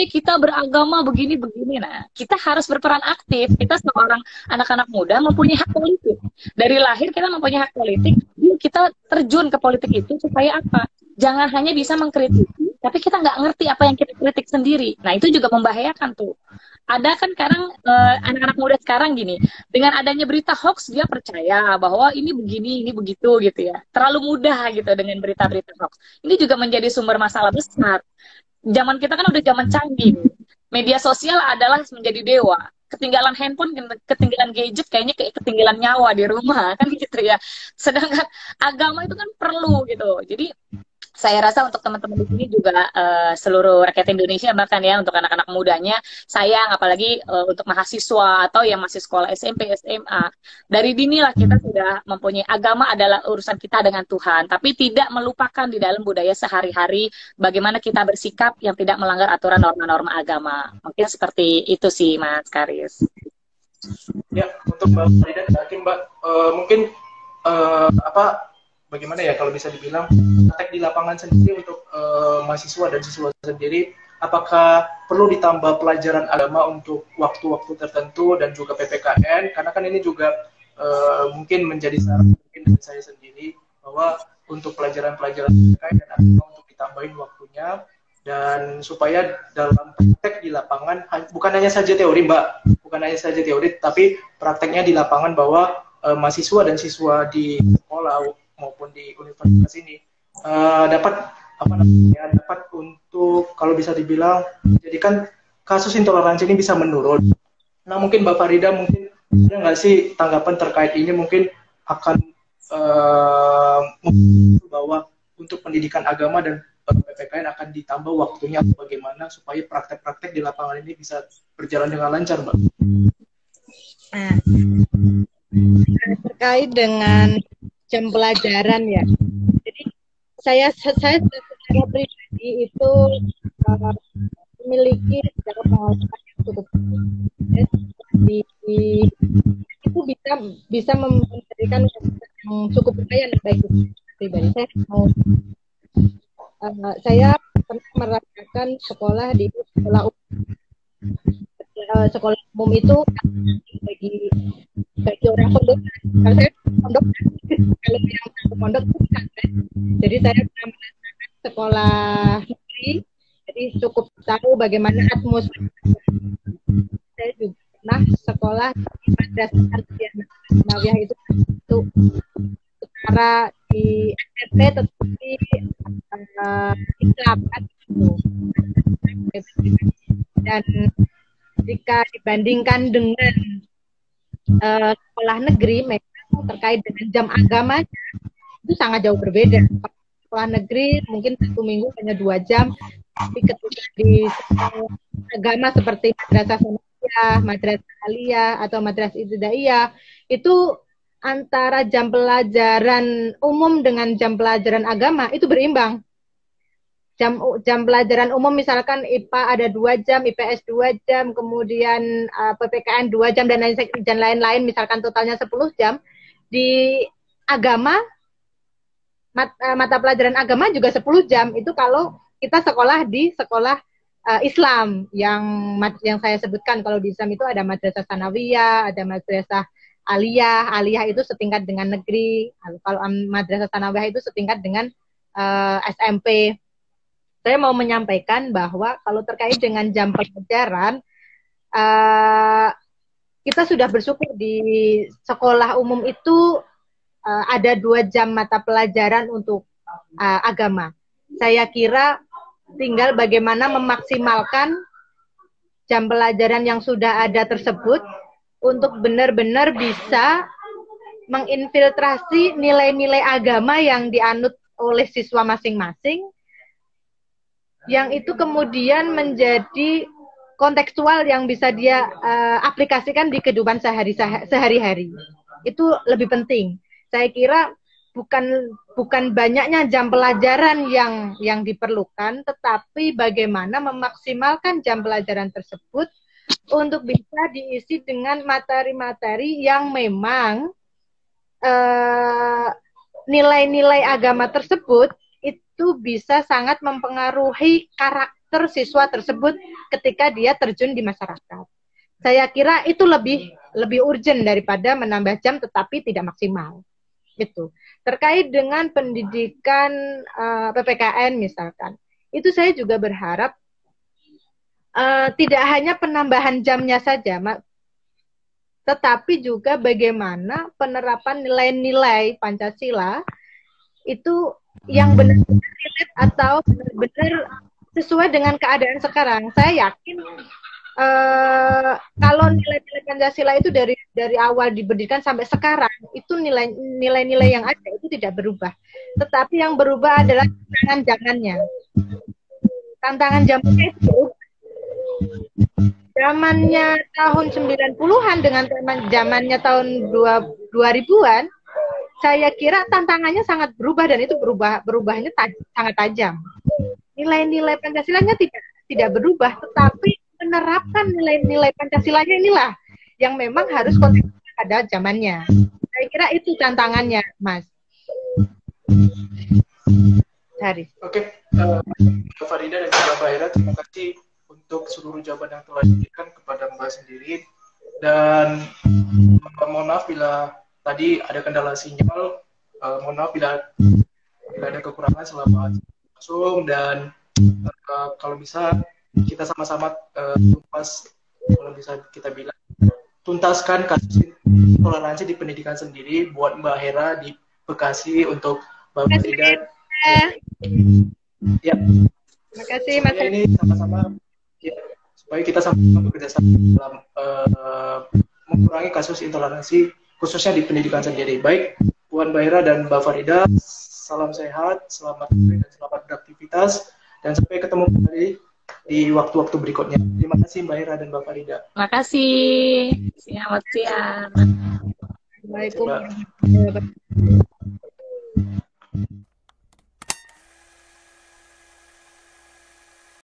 kita beragama begini-begini. Nah, kita harus berperan aktif. Kita seorang anak-anak muda mempunyai hak politik. Dari lahir kita mempunyai hak politik, yuk kita terjun ke politik itu supaya apa? Jangan hanya bisa mengkritisi, tapi kita nggak ngerti apa yang kita kritik sendiri. Nah, itu juga membahayakan tuh. Ada kan sekarang anak-anak muda sekarang gini, dengan adanya berita hoax dia percaya bahwa ini begini, ini begitu gitu ya. Terlalu mudah gitu dengan berita-berita hoax. Ini juga menjadi sumber masalah besar. Zaman kita kan udah zaman canggih. Media sosial adalah menjadi dewa. Ketinggalan handphone, ketinggalan gadget, kayaknya ketinggalan nyawa di rumah kan gitu ya. Sedangkan agama itu kan perlu gitu. Jadi saya rasa untuk teman-teman di sini juga seluruh rakyat Indonesia bahkan ya untuk anak-anak mudanya sayang apalagi untuk mahasiswa atau yang masih sekolah SMP, SMA. Dari dinilah kita sudah mempunyai agama adalah urusan kita dengan Tuhan, tapi tidak melupakan di dalam budaya sehari-hari bagaimana kita bersikap yang tidak melanggar aturan norma-norma agama. Mungkin seperti itu sih Mas Karis. Ya, untuk Mbak Farida dan Hakim, Mbak, mungkin bagaimana ya kalau bisa dibilang praktek di lapangan sendiri untuk mahasiswa dan siswa sendiri, apakah perlu ditambah pelajaran agama untuk waktu-waktu tertentu dan juga PPKN? Karena kan ini juga mungkin menjadi saran mungkin dari saya sendiri bahwa untuk pelajaran-pelajaran PPKN dan agama untuk ditambahin waktunya, dan supaya dalam praktek di lapangan bukan hanya saja teori, Mbak, bukan hanya saja teori, tapi prakteknya di lapangan bahwa mahasiswa dan siswa di sekolah maupun di universitas ini dapat dapat untuk kalau bisa dibilang menjadikan kasus intoleransi ini bisa menurun. Nah mungkin Mbak Farida mungkin ada nggak sih tanggapan terkait ini, mungkin akan bahwa untuk pendidikan agama dan PPKN akan ditambah waktunya bagaimana supaya praktek-praktek di lapangan ini bisa berjalan dengan lancar, Mbak. Nah, terkait dengan jam pelajaran ya. Jadi saya secara pribadi itu memiliki secara pengalaman yang cukup itu bisa memberikan yang cukup lumayan baik pribadi. Saya pernah merasakan sekolah di sekolah umum itu bagi orang pondok. Kalau saya pondok, kalau yang pondok itu bukan. Jadi saya pernah merasakan sekolah negeri, jadi cukup tahu bagaimana atmosfer. Saya juga pernah sekolah di Madrasah Sanawiyah itu secara di SMP tetapi Islam itu. Dan jika dibandingkan dengan sekolah negeri, memang terkait dengan jam agamanya itu sangat jauh berbeda. Sekolah negeri mungkin 1 minggu hanya 2 jam, tapi ketika di sekolah agama seperti Madrasah Sanawiyah, Madrasah Aliyah atau Madrasah Ibtidaiyah itu antara jam pelajaran umum dengan jam pelajaran agama itu berimbang. Jam pelajaran umum misalkan IPA ada 2 jam, IPS 2 jam, kemudian PPKN 2 jam dan lain-lain, misalkan totalnya 10 jam. Di agama, mata pelajaran agama juga 10 jam. Itu kalau kita sekolah di sekolah Islam yang saya sebutkan. Kalau di Islam itu ada Madrasah Sanawiyah, ada Madrasah Aliyah. Aliyah itu setingkat dengan negeri. Kalau Madrasah Sanawiyah itu setingkat dengan SMP. Saya mau menyampaikan bahwa kalau terkait dengan jam pelajaran, kita sudah bersyukur di sekolah umum itu ada 2 jam mata pelajaran untuk agama. Saya kira tinggal bagaimana memaksimalkan jam pelajaran yang sudah ada tersebut untuk benar-benar bisa menginfiltrasi nilai-nilai agama yang dianut oleh siswa masing-masing, yang itu kemudian menjadi kontekstual yang bisa dia aplikasikan di kehidupan sehari-hari. Itu lebih penting. Saya kira bukan banyaknya jam pelajaran yang diperlukan, tetapi bagaimana memaksimalkan jam pelajaran tersebut untuk bisa diisi dengan materi-materi yang memang nilai-nilai agama tersebut itu bisa sangat mempengaruhi karakter siswa tersebut ketika dia terjun di masyarakat. Saya kira itu lebih urgent daripada menambah jam tetapi tidak maksimal. Gitu. Terkait dengan pendidikan PPKN misalkan, itu saya juga berharap tidak hanya penambahan jamnya saja, tetapi juga bagaimana penerapan nilai-nilai Pancasila itu yang benar-benar relate atau benar-benar sesuai dengan keadaan sekarang. Saya yakin kalau nilai-nilai Pancasila itu dari awal diberikan sampai sekarang itu nilai-nilai yang ada itu tidak berubah. tetapi yang berubah adalah tantangan zamannya. Tantangan zamannya itu berubah. Zamannya tahun 90-an dengan zamannya tahun 2000-an, saya kira tantangannya sangat berubah dan itu berubahnya sangat tajam. Nilai-nilai Pancasilanya tidak berubah, tetapi menerapkan nilai-nilai Pancasilanya inilah yang memang harus kontekstual pada zamannya. Saya kira itu tantangannya, Mas. Haris. Oke, Mbak Farida dan juga Mbak Hera, terima kasih untuk seluruh jawaban yang telah diberikan kepada Mbak sendiri. Dan mohon maaf bila tadi ada kendala sinyal, mohon maaf bila ada kekurangan selama langsung, dan kalau bisa kita sama-sama kalau bisa kita bilang tuntaskan kasus intoleransi di pendidikan sendiri buat Mbak Hera di Bekasi, untuk Mbak Farida. Ya. Terima kasih, Mas. Ini sama-sama ya, supaya kita sama-sama bekerja sama dalam mengurangi kasus intoleransi khususnya di pendidikan sendiri. Baik, Puan Mbak Hera dan Mbak Farida, salam sehat, selamat sore dan selamat beraktivitas, dan sampai ketemu kembali di waktu-waktu berikutnya. Terima kasih Mbak Hera dan Mbak Farida. Terima kasih. Selamat siang. Assalamualaikum warahmatullahi wabarakatuh.